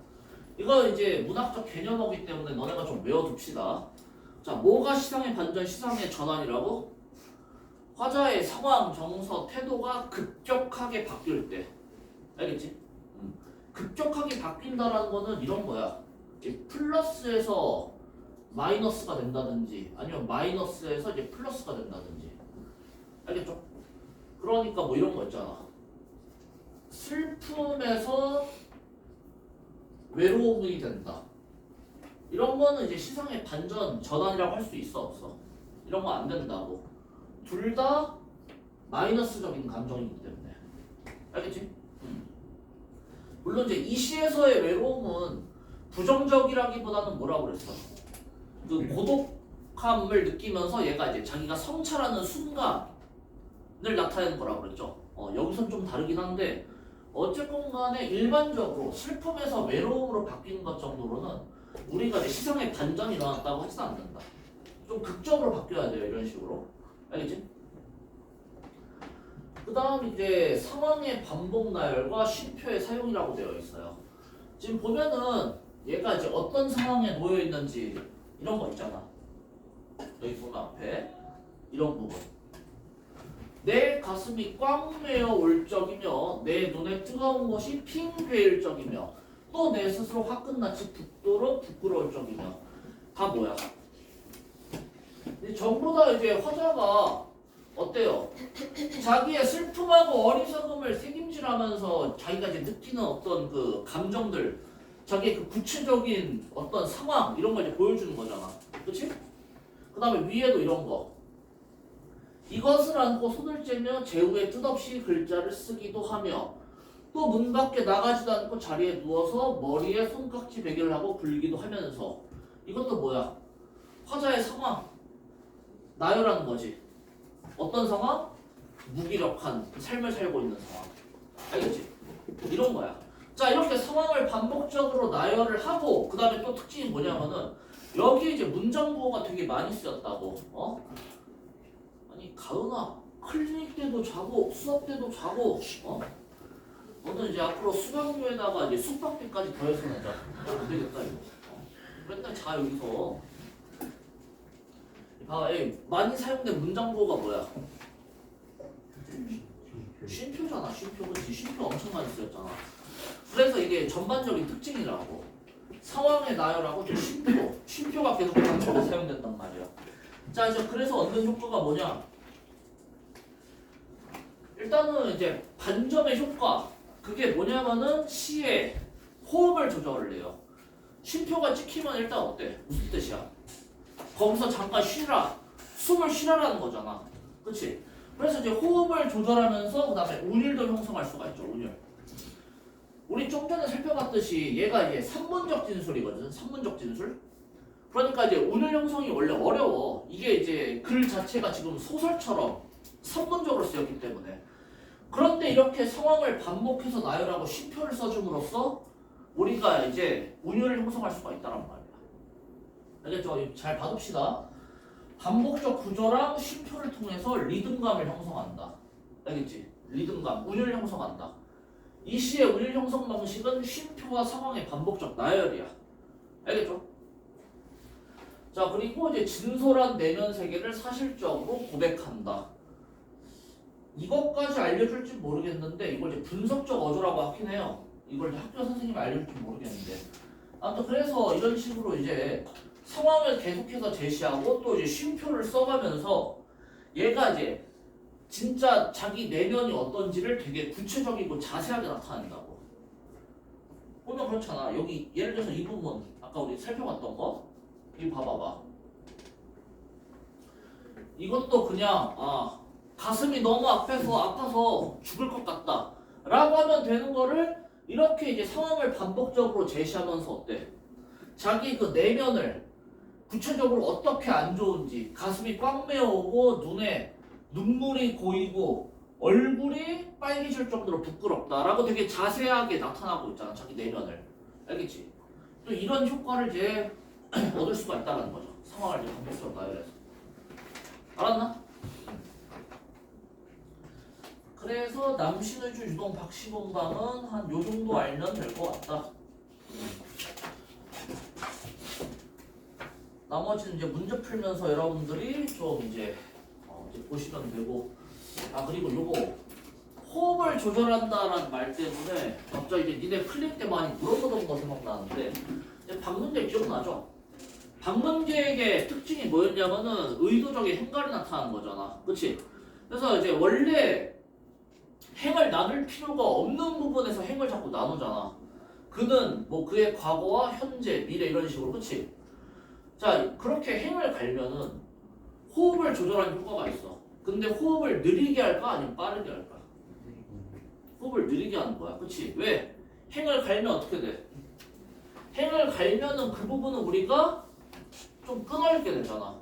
이거 이제 문학적 개념이기 때문에 너네가 좀 외워둡시다. 자, 뭐가 시상의 반전, 시상의 전환이라고? 화자의 상황, 정서, 태도가 급격하게 바뀔 때. 알겠지? 급격하게 바뀐다라는 거는 이런 거야. 플러스에서 마이너스가 된다든지 아니면 마이너스에서 이제 플러스가 된다든지. 알겠죠? 그러니까 뭐 이런 거 있잖아. 슬픔에서 외로움이 된다. 이런 거는 이제 시상의 반전, 전환이라고 할 수 있어, 없어? 이런 거 안 된다고. 둘 다 마이너스적인 감정이기 때문에. 알겠지? 물론 이제 이 시에서의 외로움은 부정적이라기보다는 뭐라고 그랬어? 그 고독함을 느끼면서 얘가 이제 자기가 성찰하는 순간을 나타내는 거라고 그랬죠. 여기선 좀 다르긴 한데 어쨌건 간에 일반적으로 슬픔에서 외로움으로 바뀌는 것 정도로는 우리가 이제 시상의 반전이 일어났다고 해서는 안 된다. 좀 극적으로 바뀌어야 돼요, 이런 식으로. 알겠지? 그 다음 이제 상황의 반복 나열과 쉼표의 사용이라고 되어 있어요. 지금 보면은 얘가 이제 어떤 상황에 놓여 있는지 이런 거 있잖아. 여기 보면 앞에 이런 부분. 내 가슴이 꽉 메어 올 적이며 내 눈에 뜨거운 것이 핑 괴일 적이며 또 내 스스로 화끈같이 붓도록 부끄러울 적이며. 다 뭐야? 전부 다 이제 화자가 어때요? 자기의 슬픔하고 어리석음을 책임질하면서 자기가 이제 느끼는 어떤 그 감정들, 자기의 그 구체적인 어떤 상황 이런 걸 이제 보여주는 거잖아. 그렇지? 그 다음에 위에도 이런 거. 이것을 안고 손을 째며 제후에 뜻없이 글자를 쓰기도 하며 또 문 밖에 나가지도 않고 자리에 누워서 머리에 손깍지 베개를 하고 불기도 하면서 이것도 뭐야? 화자의 상황 나열하는 거지. 어떤 상황? 무기력한 삶을 살고 있는 상황. 알겠지? 이런 거야. 자 이렇게 상황을 반복적으로 나열을 하고 그 다음에 또 특징이 뭐냐면은 여기 이제 문장부호가 되게 많이 쓰였다고. 아니 가은아 클리닉 때도 자고 수업 때도 자고 너는 이제 앞으로 수강료에다가 이제 숙박비까지 더해서 내자. 안 되겠다 이거. 맨날 자 여기서. 많이 사용된 문장부호가 뭐야? 쉼표잖아. 쉼표. 그치? 쉼표 엄청 많이 쓰였잖아. 그래서 이게 전반적인 특징이라고. 상황의 나열하고 좀 쉼표가 계속 반복해서 사용된단 말이야. 자 이제 그래서 얻는 효과가 뭐냐? 일단은 이제 반점의 효과. 그게 뭐냐면은 시에 호흡을 조절을 해요. 쉼표가 찍히면 일단 어때? 무슨 뜻이야? 거기서 잠깐 쉬라. 숨을 쉬라라는 거잖아. 그치? 그래서 이제 호흡을 조절하면서 그 다음에 운율도 형성할 수가 있죠. 운율. 우리 좀 전에 살펴봤듯이 얘가 이제 산문적 진술이거든. 산문적 진술. 그러니까 이제 운율 형성이 원래 어려워. 이게 이제 글 자체가 지금 소설처럼 산문적으로 쓰였기 때문에. 그런데 이렇게 상황을 반복해서 나열하고 쉼표를 써줌으로써 우리가 이제 운율을 형성할 수가 있다는 말이야. 알겠죠? 잘 봐둡시다. 반복적 구조랑 쉼표를 통해서 리듬감을 형성한다. 알겠지? 리듬감, 운율을 형성한다. 이 시의 운율 형성 방식은 쉼표와 상황의 반복적 나열이야. 알겠죠? 자 그리고 이제 진솔한 내면 세계를 사실적으로 고백한다. 이것까지 알려줄지 모르겠는데 이걸 이제 분석적 어조라고 하긴 해요. 이걸 이제 학교 선생님이 알려줄지 모르겠는데 아무튼 그래서 이런 식으로 이제 상황을 계속해서 제시하고 또 이제 쉼표를 써가면서 얘가 이제 진짜 자기 내면이 어떤지를 되게 구체적이고 자세하게 나타낸다고. 보면 그렇잖아. 여기 예를 들어서 이 부분 아까 우리 살펴봤던 거 이거 봐봐봐. 이것도 그냥 가슴이 너무 아파서 죽을 것 같다 라고 하면 되는 거를 이렇게 이제 상황을 반복적으로 제시하면서 어때? 자기 그 내면을 구체적으로 어떻게 안 좋은지 가슴이 꽉 메어오고 눈에 눈물이 고이고 얼굴이 빨개질 정도로 부끄럽다라고 되게 자세하게 나타나고 있잖아. 자기 내면을. 알겠지? 또 이런 효과를 이제 얻을 수가 있다는 거죠. 상황을 이제 반복적으로 나열해서. 알았나? 그래서 남신의주 유동 박시봉방은 한 요 정도 알면 될 것 같다. 나머지는 이제 문제 풀면서 여러분들이 좀 이제 보시면 되고. 그리고 요거 호흡을 조절한다라는 말 때문에 갑자기 이제 니네 클릭 때 많이 물어보던 거 생각나는데 방문제 기억나죠? 방문제의 특징이 뭐였냐면은 의도적인 행간이 나타나는 거잖아. 그치? 그래서 이제 원래 행을 나눌 필요가 없는 부분에서 행을 자꾸 나누잖아. 그는 뭐 그의 과거와 현재, 미래 이런 식으로. 그치? 자 그렇게 행을 갈면은 호흡을 조절하는 효과가 있어. 근데 호흡을 느리게 할까 아니면 빠르게 할까? 호흡을 느리게 하는 거야. 그치? 왜? 행을 갈면 어떻게 돼? 행을 갈면은 그 부분은 우리가 좀 끊어있게 되잖아.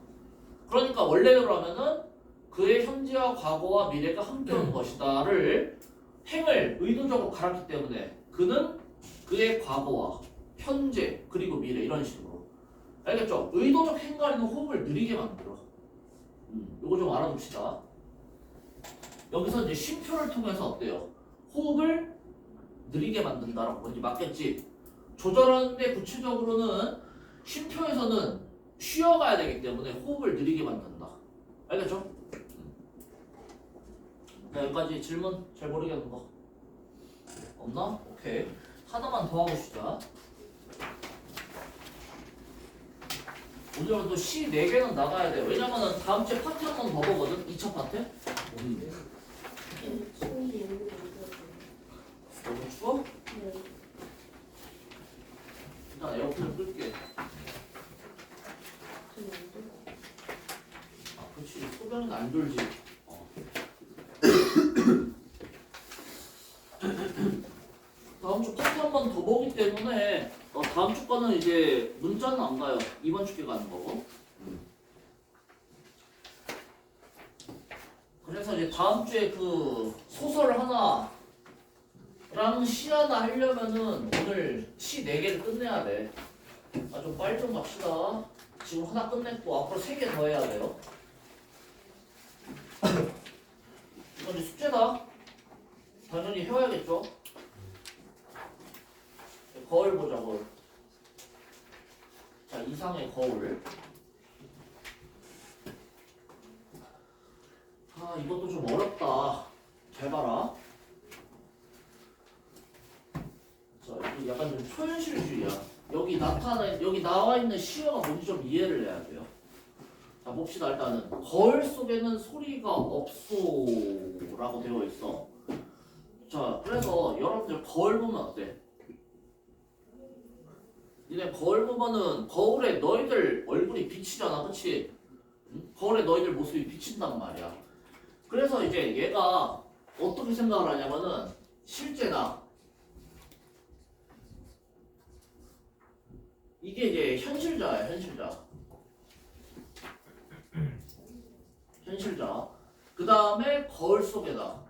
그러니까 원래대로 하면은 그의 현재와 과거와 미래가 함께하는 것이다를 행을 의도적으로 갈았기 때문에 그는 그의 과거와 현재 그리고 미래 이런 식으로. 알겠죠? 의도적 행간에는 호흡을 느리게 만들어. 이거 좀 알아둡시다. 여기서 이제 쉼표를 통해서 어때요? 호흡을 느리게 만든다라고. 이제 맞겠지? 조절하는데 구체적으로는 쉼표에서는 쉬어가야 되기 때문에 호흡을 느리게 만든다. 알겠죠? 네, 여기까지 질문 잘 모르겠는 거 없나? 오케이. 하나만 더 하봅시다. 오늘은 또 시 4개는 나가야 돼. 왜냐면은 다음 주에 파트 한 번 더 보거든? 2차 파트? 너무 추워? 일단 에어컨을 끌게. 그렇지. 소변은 안 졸지. 다음에 다음 주 거는 이제 문자는 안 가요. 이번 주께 가는 거고. 그래서 이제 다음 주에 그 소설 하나랑 시 하나 하려면은 오늘 시 4개를 끝내야 돼. 좀 빨리 좀 갑시다. 지금 하나 끝냈고 앞으로 3개 더 해야 돼요. 이건 이제 숙제다. 당연히 해야겠죠. 거울 보자, 거울. 자, 이상의 거울. 이것도 좀 어렵다. 잘 봐라. 자, 여기 약간 좀 초현실주의야. 여기 나와 있는 시어가 뭔지 좀 이해를 해야 돼요. 자, 봅시다. 일단은 거울 속에는 소리가 없소라고 되어 있어. 자, 그래서 여러분들 거울 보면 어때? 니네 거울 보면은 거울에 너희들 얼굴이 비치잖아, 그치? 응? 거울에 너희들 모습이 비친단 말이야. 그래서 이제 얘가 어떻게 생각을 하냐면은 실제 나 이게 이제 현실자야, 현실자. 그 다음에 거울 속에다.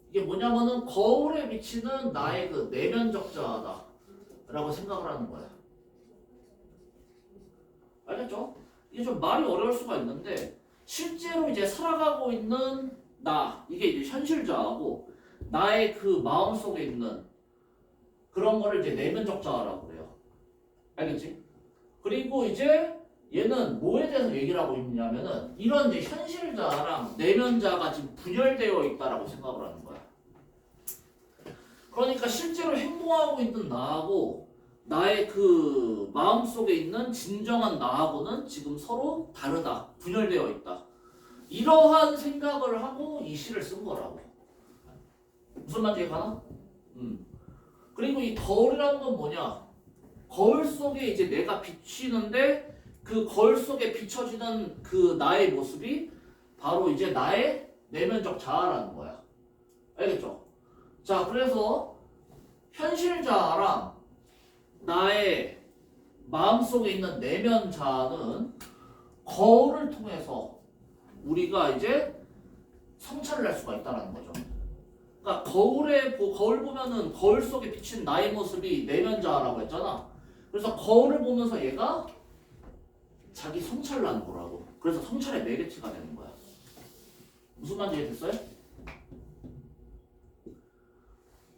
이게 뭐냐면은 거울에 비치는 나의 그 내면적자다 라고 생각을 하는 거야. 알겠죠? 이게 좀 말이 어려울 수가 있는데 실제로 이제 살아가고 있는 나, 이게 이제 현실자하고 나의 그 마음속에 있는 그런 거를 이제 내면적자라고 그래요. 알겠지? 그리고 이제 얘는 뭐에 대해서 얘기를 하고 있냐면은 이런 이제 현실자랑 내면자가 지금 분열되어 있다라고 생각을 하는 거야. 그러니까 실제로 행동하고 있는 나하고 나의 그 마음속에 있는 진정한 나하고는 지금 서로 다르다. 분열되어 있다. 이러한 생각을 하고 이 시를 쓴 거라고. 무슨 말인지 가나? 그리고 이 거울이라는 건 뭐냐? 거울 속에 이제 내가 비치는데 그 거울 속에 비춰지는 그 나의 모습이 바로 이제 나의 내면적 자아라는 거야. 알겠죠? 자, 그래서 현실자랑 나의 마음속에 있는 내면 자아는 거울을 통해서 우리가 이제 성찰을 할 수가 있다는 거죠. 그러니까 거울 보면은 거울 속에 비친 나의 모습이 내면 자아라고 했잖아. 그래서 거울을 보면서 얘가 자기 성찰을 하는 거라고. 그래서 성찰의 매개체가 되는 거야. 무슨 말인지 이해됐어요?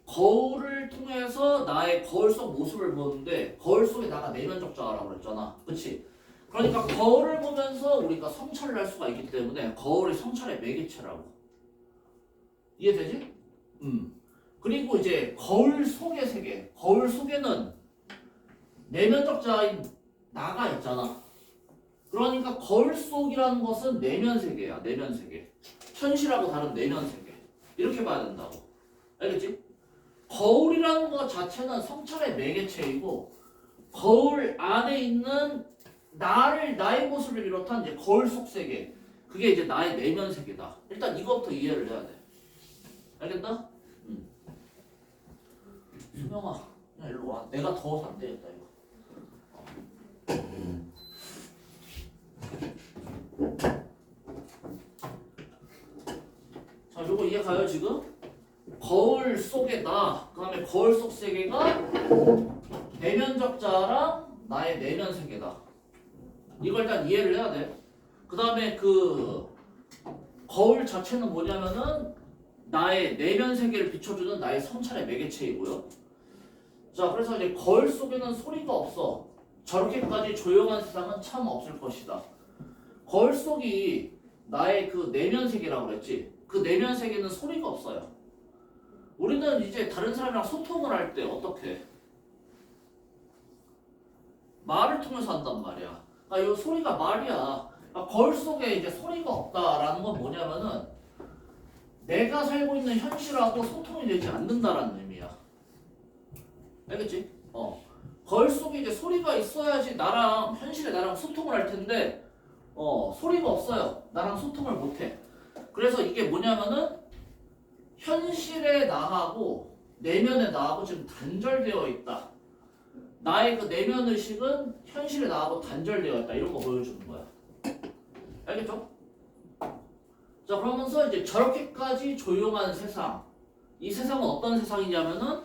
거울을 통해서 나의 거울 속 모습을 보는데 거울 속에 나가 내면적 자아라고 그랬잖아. 그치? 그러니까 거울을 보면서 우리가 성찰을 할 수가 있기 때문에 거울이 성찰의 매개체라고. 이해되지? 그리고 이제 거울 속의 세계. 거울 속에는 내면적 자아인 나가 있잖아. 그러니까 거울 속이라는 것은 내면 세계야. 내면 세계. 현실하고 다른 내면 세계. 이렇게 봐야 된다고. 알겠지? 거울이라는 것 자체는 성찰의 매개체이고 거울 안에 있는 나의 모습을 비롯한 이제 거울 속 세계. 그게 이제 나의 내면 세계다. 일단 이것부터 이해를 해야 돼. 알겠다? 수명아, 그냥 일로 와. 내가 더워서 안 되겠다 이거. 자, 요거 이해 가요 지금? 거울 속에 나, 그 다음에 거울 속 세계가 내면적 자랑 나의 내면 세계다. 이걸 일단 이해를 해야 돼. 그 다음에 그 거울 자체는 뭐냐면은 나의 내면 세계를 비춰주는 나의 성찰의 매개체이고요. 자, 그래서 이제 거울 속에는 소리가 없어. 저렇게까지 조용한 세상은 참 없을 것이다. 거울 속이 나의 그 내면 세계라고 그랬지. 그 내면 세계는 소리가 없어요. 우리는 이제 다른 사람이랑 소통을 할 때 어떻게? 말을 통해서 한단 말이야. 이 소리가 말이야. 거울 속에 이제 소리가 없다라는 건 뭐냐면은 내가 살고 있는 현실하고 소통이 되지 않는다라는 의미야. 알겠지? 거울 속에 이제 소리가 있어야지 현실에 나랑 소통을 할 텐데 소리가 없어요. 나랑 소통을 못 해. 그래서 이게 뭐냐면은 현실의 나하고 내면의 나하고 지금 단절되어 있다. 나의 그 내면 의식은 현실의 나하고 단절되어 있다. 이런 거 보여주는 거야. 알겠죠? 자, 그러면서 이제 저렇게까지 조용한 세상. 이 세상은 어떤 세상이냐면은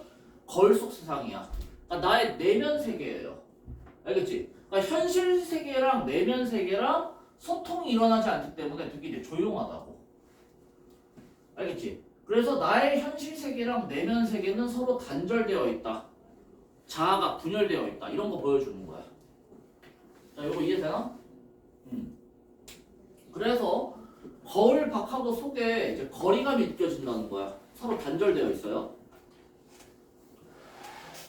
거울 속 세상이야. 그러니까 나의 내면 세계예요. 알겠지? 그러니까 현실 세계랑 내면 세계랑 소통이 일어나지 않기 때문에 되게 이제 조용하다고. 알겠지? 그래서 나의 현실 세계랑 내면 세계는 서로 단절되어 있다. 자아가 분열되어 있다. 이런 거 보여주는 거야. 자, 이거 이해되나? 그래서 거울 밖하고 속에 이제 거리감이 느껴진다는 거야. 서로 단절되어 있어요.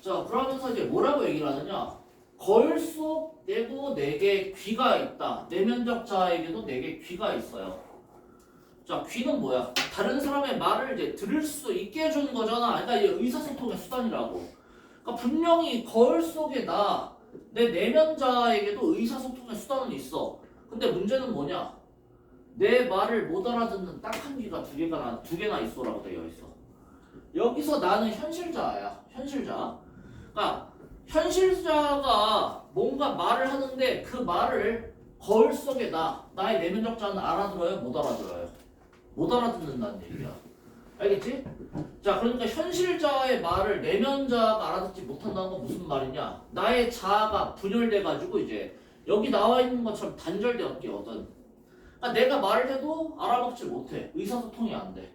자, 그러면서 이제 뭐라고 얘기를 하느냐? 거울 속 내고 내게 귀가 있다. 내면적 자아에게도 내게 귀가 있어요. 자, 귀는 뭐야? 다른 사람의 말을 이제 들을 수 있게 해주는 거잖아. 그러니까 이게 의사소통의 수단이라고. 그러니까 분명히 거울 속에 내 내면 자아에게도 의사소통의 수단은 있어. 근데 문제는 뭐냐? 내 말을 못 알아듣는 딱 한 귀가 두 개나 있어라고 되어 있어. 여기서 나는 현실자야. 현실자. 그러니까 현실자가 뭔가 말을 하는데 그 말을 거울 속에 나의 내면적 자는 알아들어요? 못 알아들어요? 못 알아듣는다는 얘기야. 알겠지? 자, 그러니까 현실자의 말을 내면자가 알아듣지 못한다는 건 무슨 말이냐? 나의 자아가 분열돼가지고 이제 여기 나와 있는 것처럼 단절되었거든. 그러니까 내가 말을 해도 알아먹지 못해. 의사소통이 안 돼.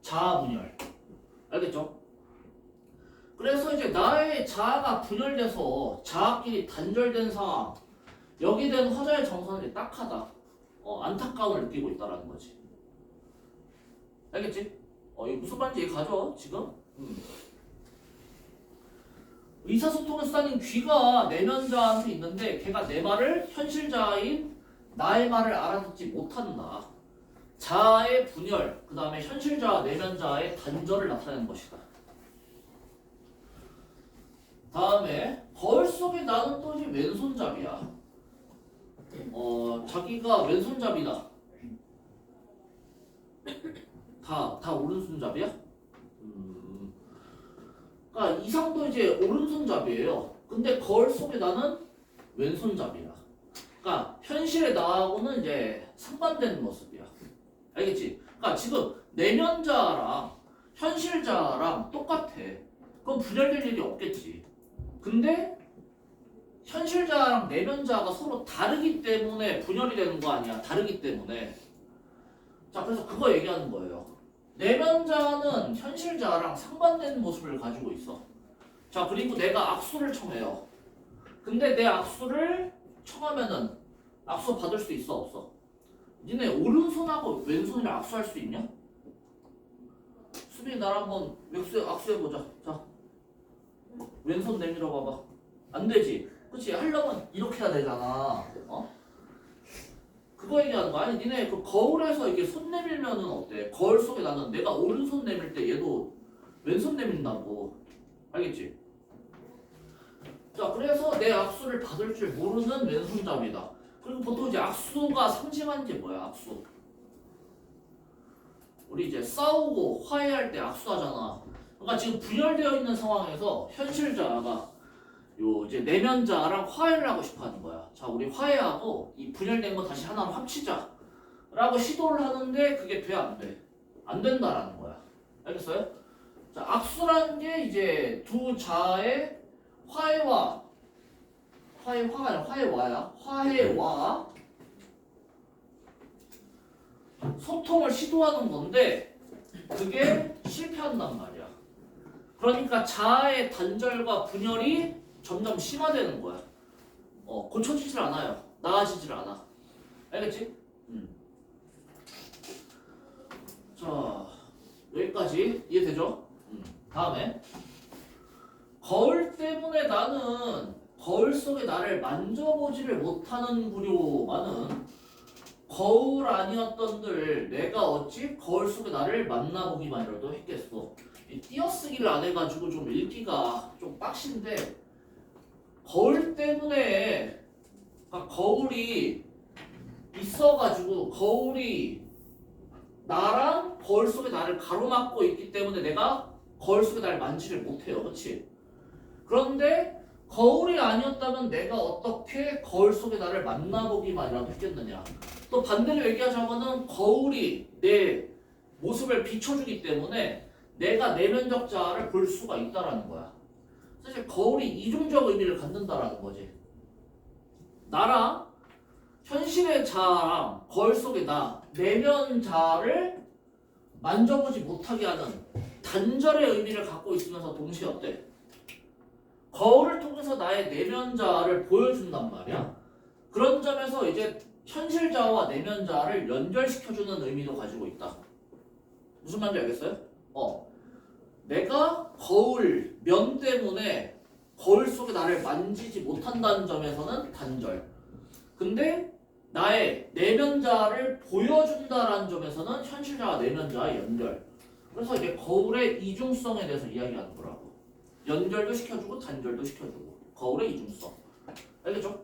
자아 분열. 알겠죠? 그래서 이제 나의 자아가 분열돼서 자아끼리 단절된 상황. 여기에 대한 화자의 정서는 이제 딱하다. 안타까움을 느끼고 있다라는 거지. 알겠지? 이거 무슨 말인지 가져 지금? 의사소통의 수단인 귀가 내면자한테 있는데 걔가 내 말을 현실자인 나의 말을 알아듣지 못한다. 자아의 분열, 그 다음에 현실자와 내면자의 단절을 나타내는 것이다. 다음에 거울 속에 나는 또 이제 왼손잡이야. 자기가 왼손잡이다. 다 오른손잡이야? 그러니까 이상도 이제 오른손잡이에요. 근데 거울 속에 나는 왼손잡이야. 그러니까 현실의 나하고는 이제 상반되는 모습이야. 알겠지? 그러니까 지금 내면자랑 현실자랑 똑같아. 그럼 분열될 일이 없겠지. 근데 현실자랑 내면자가 서로 다르기 때문에 분열이 되는 거 아니야. 다르기 때문에. 자, 그래서 그거 얘기하는 거예요. 내면자는 현실자랑 상반되는 모습을 가지고 있어. 자, 그리고 내가 악수를 청해요. 근데 내 악수를 청하면은 악수 받을 수 있어, 없어? 니네 오른손하고 왼손이랑 악수할 수 있냐? 수빈이 나랑 한번 악수해보자. 자, 왼손 내밀어 봐봐. 안 되지? 그치? 하려면 이렇게 해야 되잖아. 그거 얘기하는 거 아니? 니네 그 거울에서 이렇게 손 내밀면은 어때? 거울 속에 나는 내가 오른손 내밀 때 얘도 왼손 내민다고. 알겠지? 자, 그래서 내 악수를 받을 줄 모르는 왼손잡이다. 그리고 보통 이제 악수가 상징하는 게 뭐야? 악수. 우리 이제 싸우고 화해할 때 악수하잖아. 그러니까 지금 분열되어 있는 상황에서 현실자가 이제 내면자랑 화해를 하고 싶어 하는 거야. 자, 우리 화해하고 이 분열된 거 다시 하나로 합치자 라고 시도를 하는데 그게 돼, 안 돼? 안 된다라는 거야. 알겠어요? 자, 악수라는 게 이제 두 자아의 화해와 소통을 시도하는 건데 그게 실패한단 말이야. 그러니까 자아의 단절과 분열이 점점 심화되는 거야. 고쳐지질 않아요. 나아지질 않아. 알겠지? 자, 여기까지 이해되죠? 다음에 거울 때문에 나는 거울 속에 나를 만져보지를 못하는 구려마는 거울 아니었던들 내가 어찌 거울 속에 나를 만나보기만이라도 했겠어. 띄어쓰기를 안 해가지고 좀 읽기가 좀 빡신데 거울 때문에 거울이 있어가지고 거울이 나랑 거울 속에 나를 가로막고 있기 때문에 내가 거울 속에 나를 만지를 못해요. 그렇지? 그런데 거울이 아니었다면 내가 어떻게 거울 속에 나를 만나보기만이라도 했겠느냐. 또 반대로 얘기하자면은 거울이 내 모습을 비춰주기 때문에 내가 내면적 자아를 볼 수가 있다라는 거야. 사실 거울이 이중적 의미를 갖는다라는 거지. 나랑 현실의 자아랑 거울 속의 나, 내면 자아를 만져보지 못하게 하는 단절의 의미를 갖고 있으면서 동시에 어때? 거울을 통해서 나의 내면 자아를 보여준단 말이야. 그런 점에서 이제 현실 자아와 내면 자아를 연결시켜주는 의미도 가지고 있다. 무슨 말인지 알겠어요? 내가 거울 면 때문에 거울 속에 나를 만지지 못한다는 점에서는 단절. 근데 나의 내면 자아를 보여준다라는 점에서는 현실 자아, 내면 자아의 연결. 그래서 이제 거울의 이중성에 대해서 이야기하는 거라고. 연결도 시켜주고 단절도 시켜주고. 거울의 이중성. 알겠죠?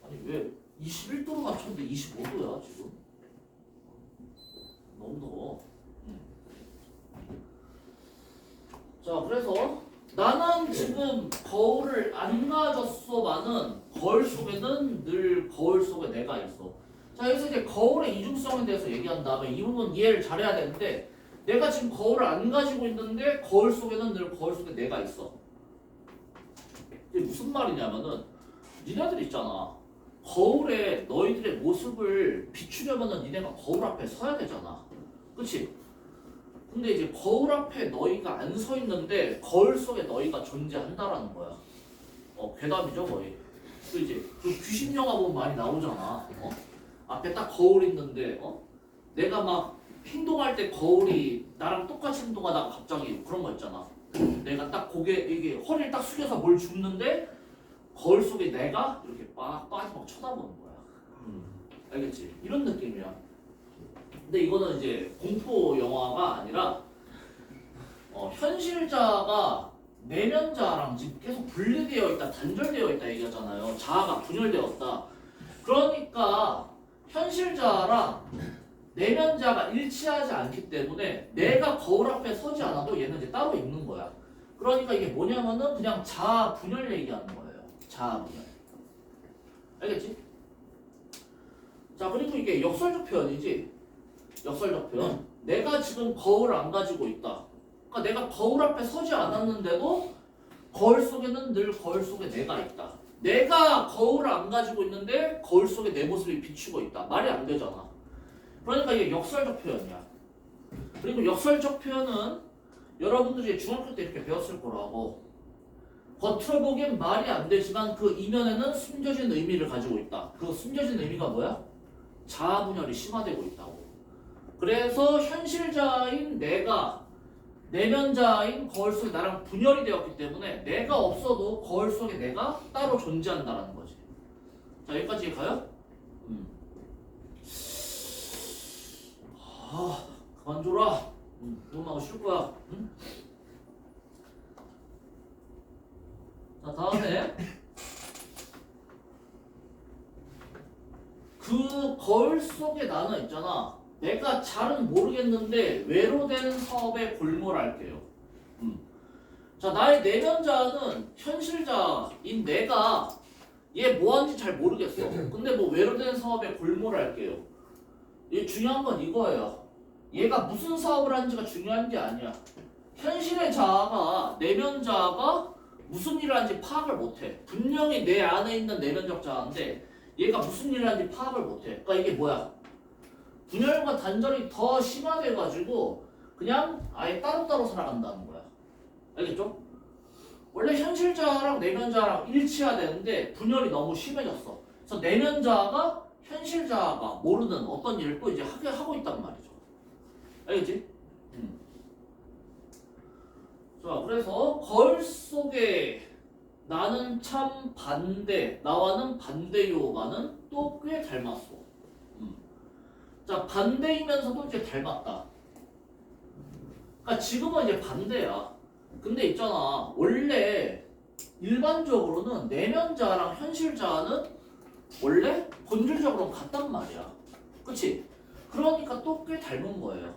아니 왜 21도로 맞췄는데 25도야 지금? 너무 더워. 자, 그래서 나는 지금 거울을 안 가졌어만은 거울 속에는 늘 거울 속에 내가 있어. 자, 여기서 이제 거울의 이중성에 대해서 얘기한 다음에 이 부분 이해를 잘해야 되는데, 내가 지금 거울을 안 가지고 있는데 거울 속에는 늘 거울 속에 내가 있어. 이게 무슨 말이냐면은, 니네들 있잖아. 거울에 너희들의 모습을 비추려면은 니네가 거울 앞에 서야 되잖아. 그치? 근데 이제 거울 앞에 너희가 안 서 있는데 거울 속에 너희가 존재한다라는 거야. 괴담이죠 거의. 또 이제 그 귀신 영화 보면 많이 나오잖아. 앞에 딱 거울 있는데 내가 막 행동할 때 거울이 나랑 똑같이 행동하다가 갑자기 그런 거 있잖아. 내가 딱 고개 이게 허리를 딱 숙여서 뭘 줍는데 거울 속에 내가 이렇게 막 쳐다보는 거야. 알겠지? 이런 느낌이야. 근데 이거는 이제 공포 영화가 아니라 현실자가 내면자랑 지금 계속 분리되어 있다, 단절되어 있다 얘기하잖아요. 자아가 분열되었다. 그러니까 현실자랑 내면자가 일치하지 않기 때문에 내가 거울 앞에 서지 않아도 얘는 이제 따로 있는 거야. 그러니까 이게 뭐냐면은 그냥 자아 분열 얘기하는 거예요. 자아 분열. 알겠지? 자, 그리고 이게 역설적 표현이지. 역설적 표현. 내가 지금 거울을 안 가지고 있다. 그러니까 내가 거울 앞에 서지 않았는데도 거울 속에는 늘 거울 속에 내가 있다. 내가 거울을 안 가지고 있는데 거울 속에 내 모습이 비추고 있다. 말이 안 되잖아. 그러니까 이게 역설적 표현이야. 그리고 역설적 표현은 여러분들이 중학교 때 이렇게 배웠을 거라고. 겉으로 보기엔 말이 안 되지만 그 이면에는 숨겨진 의미를 가지고 있다. 그 숨겨진 의미가 뭐야? 자아 분열이 심화되고 있다고. 그래서 현실자인 내가 내면자인 거울 속에 나랑 분열이 되었기 때문에 내가 없어도 거울 속에 내가 따로 존재한다는 거지. 자, 여기까지 가요? 그만 줘라. 그만하고 쉴 거야. 자, 다음에 그 거울 속에 나는 있잖아. 내가 잘은 모르겠는데 외로된 사업에 골몰할게요. 자, 나의 내면자는 현실자인 내가 얘 뭐하는지 잘 모르겠어. 근데 뭐 외로된 사업에 골몰할게요. 이 중요한 건 이거예요. 얘가 무슨 사업을 하는지가 중요한 게 아니야. 현실의 자아가 내면자가 무슨 일을 하는지 파악을 못해. 분명히 내 안에 있는 내면적 자아인데 얘가 무슨 일을 하는지 파악을 못해. 그러니까 이게 뭐야? 분열과 단절이 더 심화돼가지고 그냥 아예 따로따로 살아간다는 거야. 알겠죠? 원래 현실자랑 내면자랑 일치해야 되는데 분열이 너무 심해졌어. 그래서 내면자가 현실자가 모르는 어떤 일을 또 이제 하고 있단 말이죠. 알겠지? 자, 그래서 거울 속에 나는 참 반대, 나와는 반대요가는 또 꽤 닮았어. 자, 반대이면서도 이제 닮았다. 그러니까 지금은 이제 반대야. 근데 있잖아, 원래 일반적으로는 내면자랑 현실자는 원래 본질적으로 같단 말이야. 그치? 그러니까 또 꽤 닮은 거예요.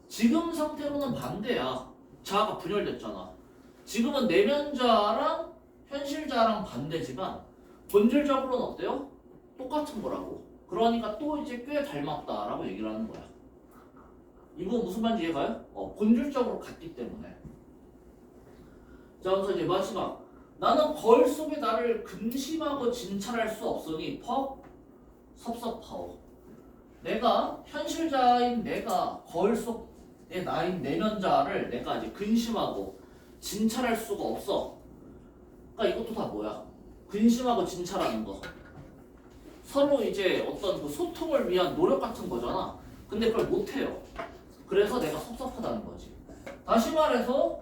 지금 상태로는 반대야. 자아가 분열됐잖아. 지금은 내면자랑 현실자랑 반대지만 본질적으로는 어때요? 똑같은 거라고. 그러니까 또 이제 꽤 닮았다라고 얘기를 하는 거야. 이거 무슨 말인지 이해가요? 본질적으로 같기 때문에. 자, 그래서 이제 마지막. 나는 거울 속에 나를 근심하고 진찰할 수 없으니 퍽 섭섭하오. 내가 현실자인 내가 거울 속의 나인 내면자를 내가 이제 근심하고 진찰할 수가 없어. 그러니까 이것도 다 뭐야? 근심하고 진찰하는 거. 서로 이제 어떤 그 소통을 위한 노력 같은 거잖아. 근데 그걸 못해요. 그래서 내가 섭섭하다는 거지. 다시 말해서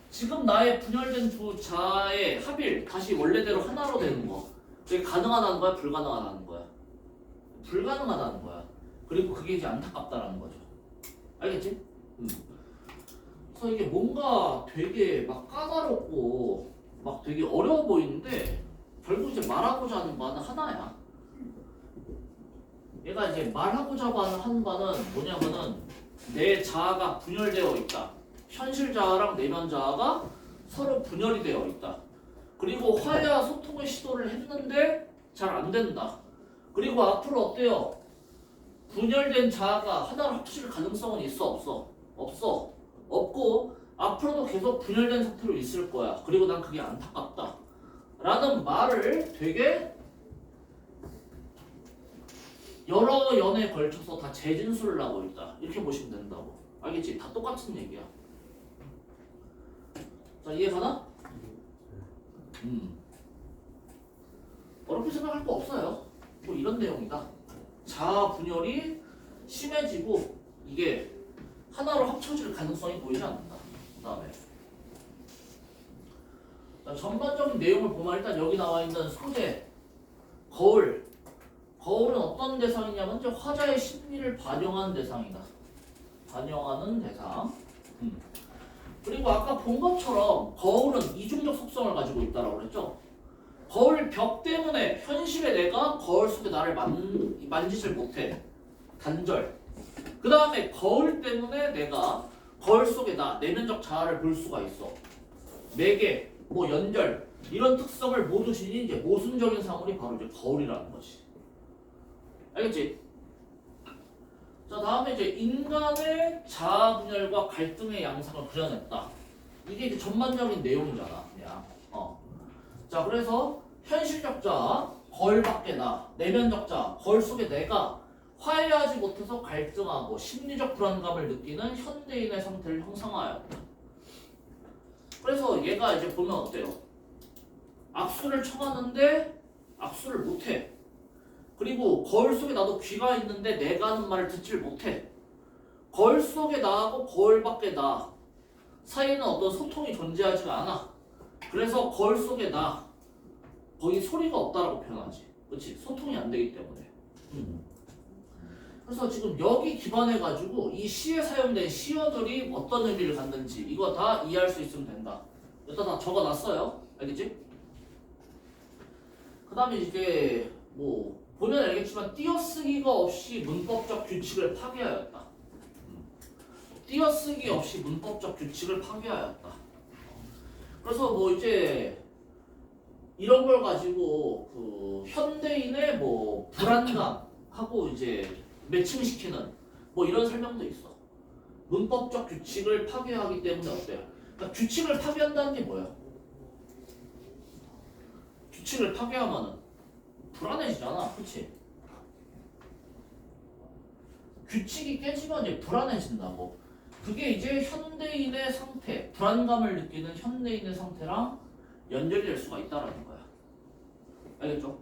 지금 나의 분열된 두 자의 합일 다시 원래대로 하나로 되는 거. 그게 가능하다는 거야? 불가능하다는 거야? 불가능하다는 거야. 그리고 그게 이제 안타깝다라는 거죠. 알겠지? 그래서 이게 뭔가 되게 막 까다롭고 막 되게 어려워 보이는데 결국 이제 말하고자 하는 바는 하나야. 얘가 이제 말하고자 하는 바는 뭐냐면은 내 자아가 분열되어 있다. 현실 자아랑 내면 자아가 서로 분열이 되어 있다. 그리고 화해와 소통의 시도를 했는데 잘 안 된다. 그리고 앞으로 어때요? 분열된 자아가 하나로 합쳐질 가능성은 있어 없어? 없어. 없고 앞으로도 계속 분열된 상태로 있을 거야. 그리고 난 그게 안타깝다. 라는 말을 되게 여러 연에 걸쳐서 다 재진술을 하고 있다. 이렇게 보시면 된다고. 알겠지? 다 똑같은 얘기야. 자, 이해가나? 어렵게 생각할 거 없어요. 뭐 이런 내용이다. 자아 분열이 심해지고 이게 하나로 합쳐질 가능성이 보이지 않는다. 그 다음에 전반적인 내용을 보면 일단 여기 나와 있는 소재, 거울. 거울은 어떤 대상이냐면 이제 화자의 심리를 반영하는 대상이다. 반영하는 대상. 그리고 아까 본 것처럼 거울은 이중적 속성을 가지고 있다라고 그랬죠. 거울 벽 때문에 현실의 내가 거울 속에 나를 만지질 못해. 단절. 그 다음에 거울 때문에 내가 거울 속에 나 내면적 자아를 볼 수가 있어. 매개, 뭐 연결 이런 특성을 모두 지닌 이제 모순적인 사물이 바로 이제 거울이라는 거지. 알겠지? 자, 다음에 이제 인간의 자아 분열과 갈등의 양상을 그려냈다. 이게 이제 전반적인 내용이잖아, 그냥. 자, 그래서 현실적 자아, 거울 밖에 나, 내면적 자아, 거울 속에 내가 화해하지 못해서 갈등하고 심리적 불안감을 느끼는 현대인의 상태를 형상화하였다. 그래서 얘가 이제 보면 어때요? 악수를 청하는데 악수를 못해. 그리고 거울 속에 나도 귀가 있는데 내가 하는 말을 듣질 못해. 거울 속에 나하고 거울 밖에 나 사이에는 어떤 소통이 존재하지가 않아. 그래서 거울 속에 나 거기 소리가 없다라고 표현하지. 그렇지? 소통이 안 되기 때문에. 그래서 지금 여기 기반해가지고 이 시에 사용된 시어들이 어떤 의미를 갖는지 이거 다 이해할 수 있으면 된다. 일단 다 적어놨어요. 알겠지? 그 다음에 이제 뭐 보면 알겠지만 띄어쓰기가 없이 문법적 규칙을 파괴하였다. 띄어쓰기 없이 문법적 규칙을 파괴하였다. 그래서 뭐 이제 이런 걸 가지고 그 현대인의 뭐 불안감하고 이제 매칭시키는 뭐 이런 설명도 있어. 문법적 규칙을 파괴하기 때문에 어때요? 그러니까 규칙을 파괴한다는 게 뭐야? 규칙을 파괴하면은 불안해지잖아, 그치? 규칙이 깨지면 이제 불안해진다고. 그게 이제 현대인의 상태, 불안감을 느끼는 현대인의 상태랑 연결이 될 수가 있다라는 거야. 알겠죠?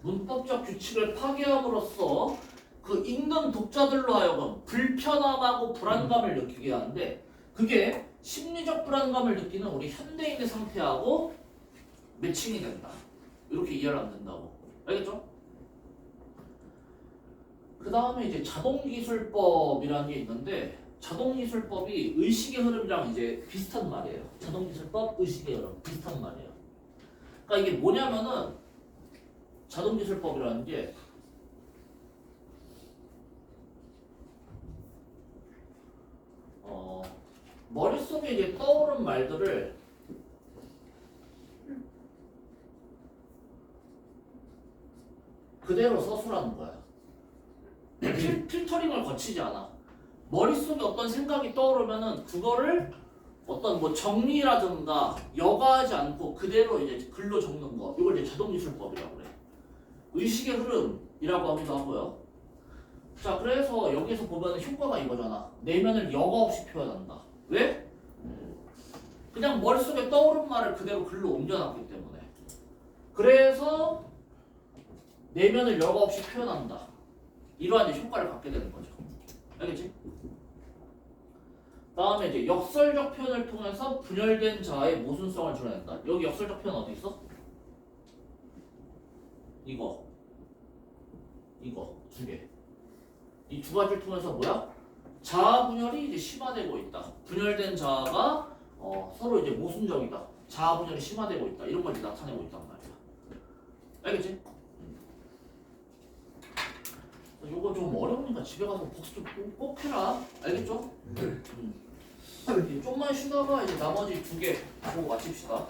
문법적 규칙을 파괴함으로써 그 읽는 독자들로 하여금 불편함하고 불안감을 느끼게 하는데 그게 심리적 불안감을 느끼는 우리 현대인의 상태하고 매칭이 된다. 이렇게 이해를 하면 된다고. 알겠죠? 그 다음에 이제 자동기술법이라는 게 있는데 자동기술법이 의식의 흐름이랑 이제 비슷한 말이에요. 자동기술법, 의식의 흐름 비슷한 말이에요. 그러니까 이게 뭐냐면은 자동기술법이라는 게 머릿속에 이제 떠오른 말들을 그대로 서술하는 거야. 필터링을 거치지 않아. 머릿속에 어떤 생각이 떠오르면은 그거를 어떤 뭐 정리라든가 여과하지 않고 그대로 이제 글로 적는 거. 이걸 이제 자동기술법이라고 그래. 의식의 흐름이라고 하기도 하고요. 자, 그래서 여기서 보면은 효과가 이거잖아. 내면을 여과 없이 표현한다. 왜? 그냥 머릿속에 떠오른 말을 그대로 글로 옮겨놨기 때문에. 그래서 내면을 여과 없이 표현한다. 이러한 이제 효과를 갖게 되는 거죠. 알겠지? 다음에 이제 역설적 표현을 통해서 분열된 자아의 모순성을 드러낸다. 여기 역설적 표현 어디 있어? 이거 두 개. 이 두 가지를 통해서 뭐야? 자아 분열이 이제 심화되고 있다. 분열된 자아가 서로 이제 모순적이다. 자아 분열이 심화되고 있다. 이런 걸 이제 나타내고 있단 말이야. 알겠지? 요거 좀 어려우니까 집에 가서 복습 좀 꼭 해라. 알겠죠? 이제 좀만 쉬다가 이제 나머지 두 개 보고 마칩시다.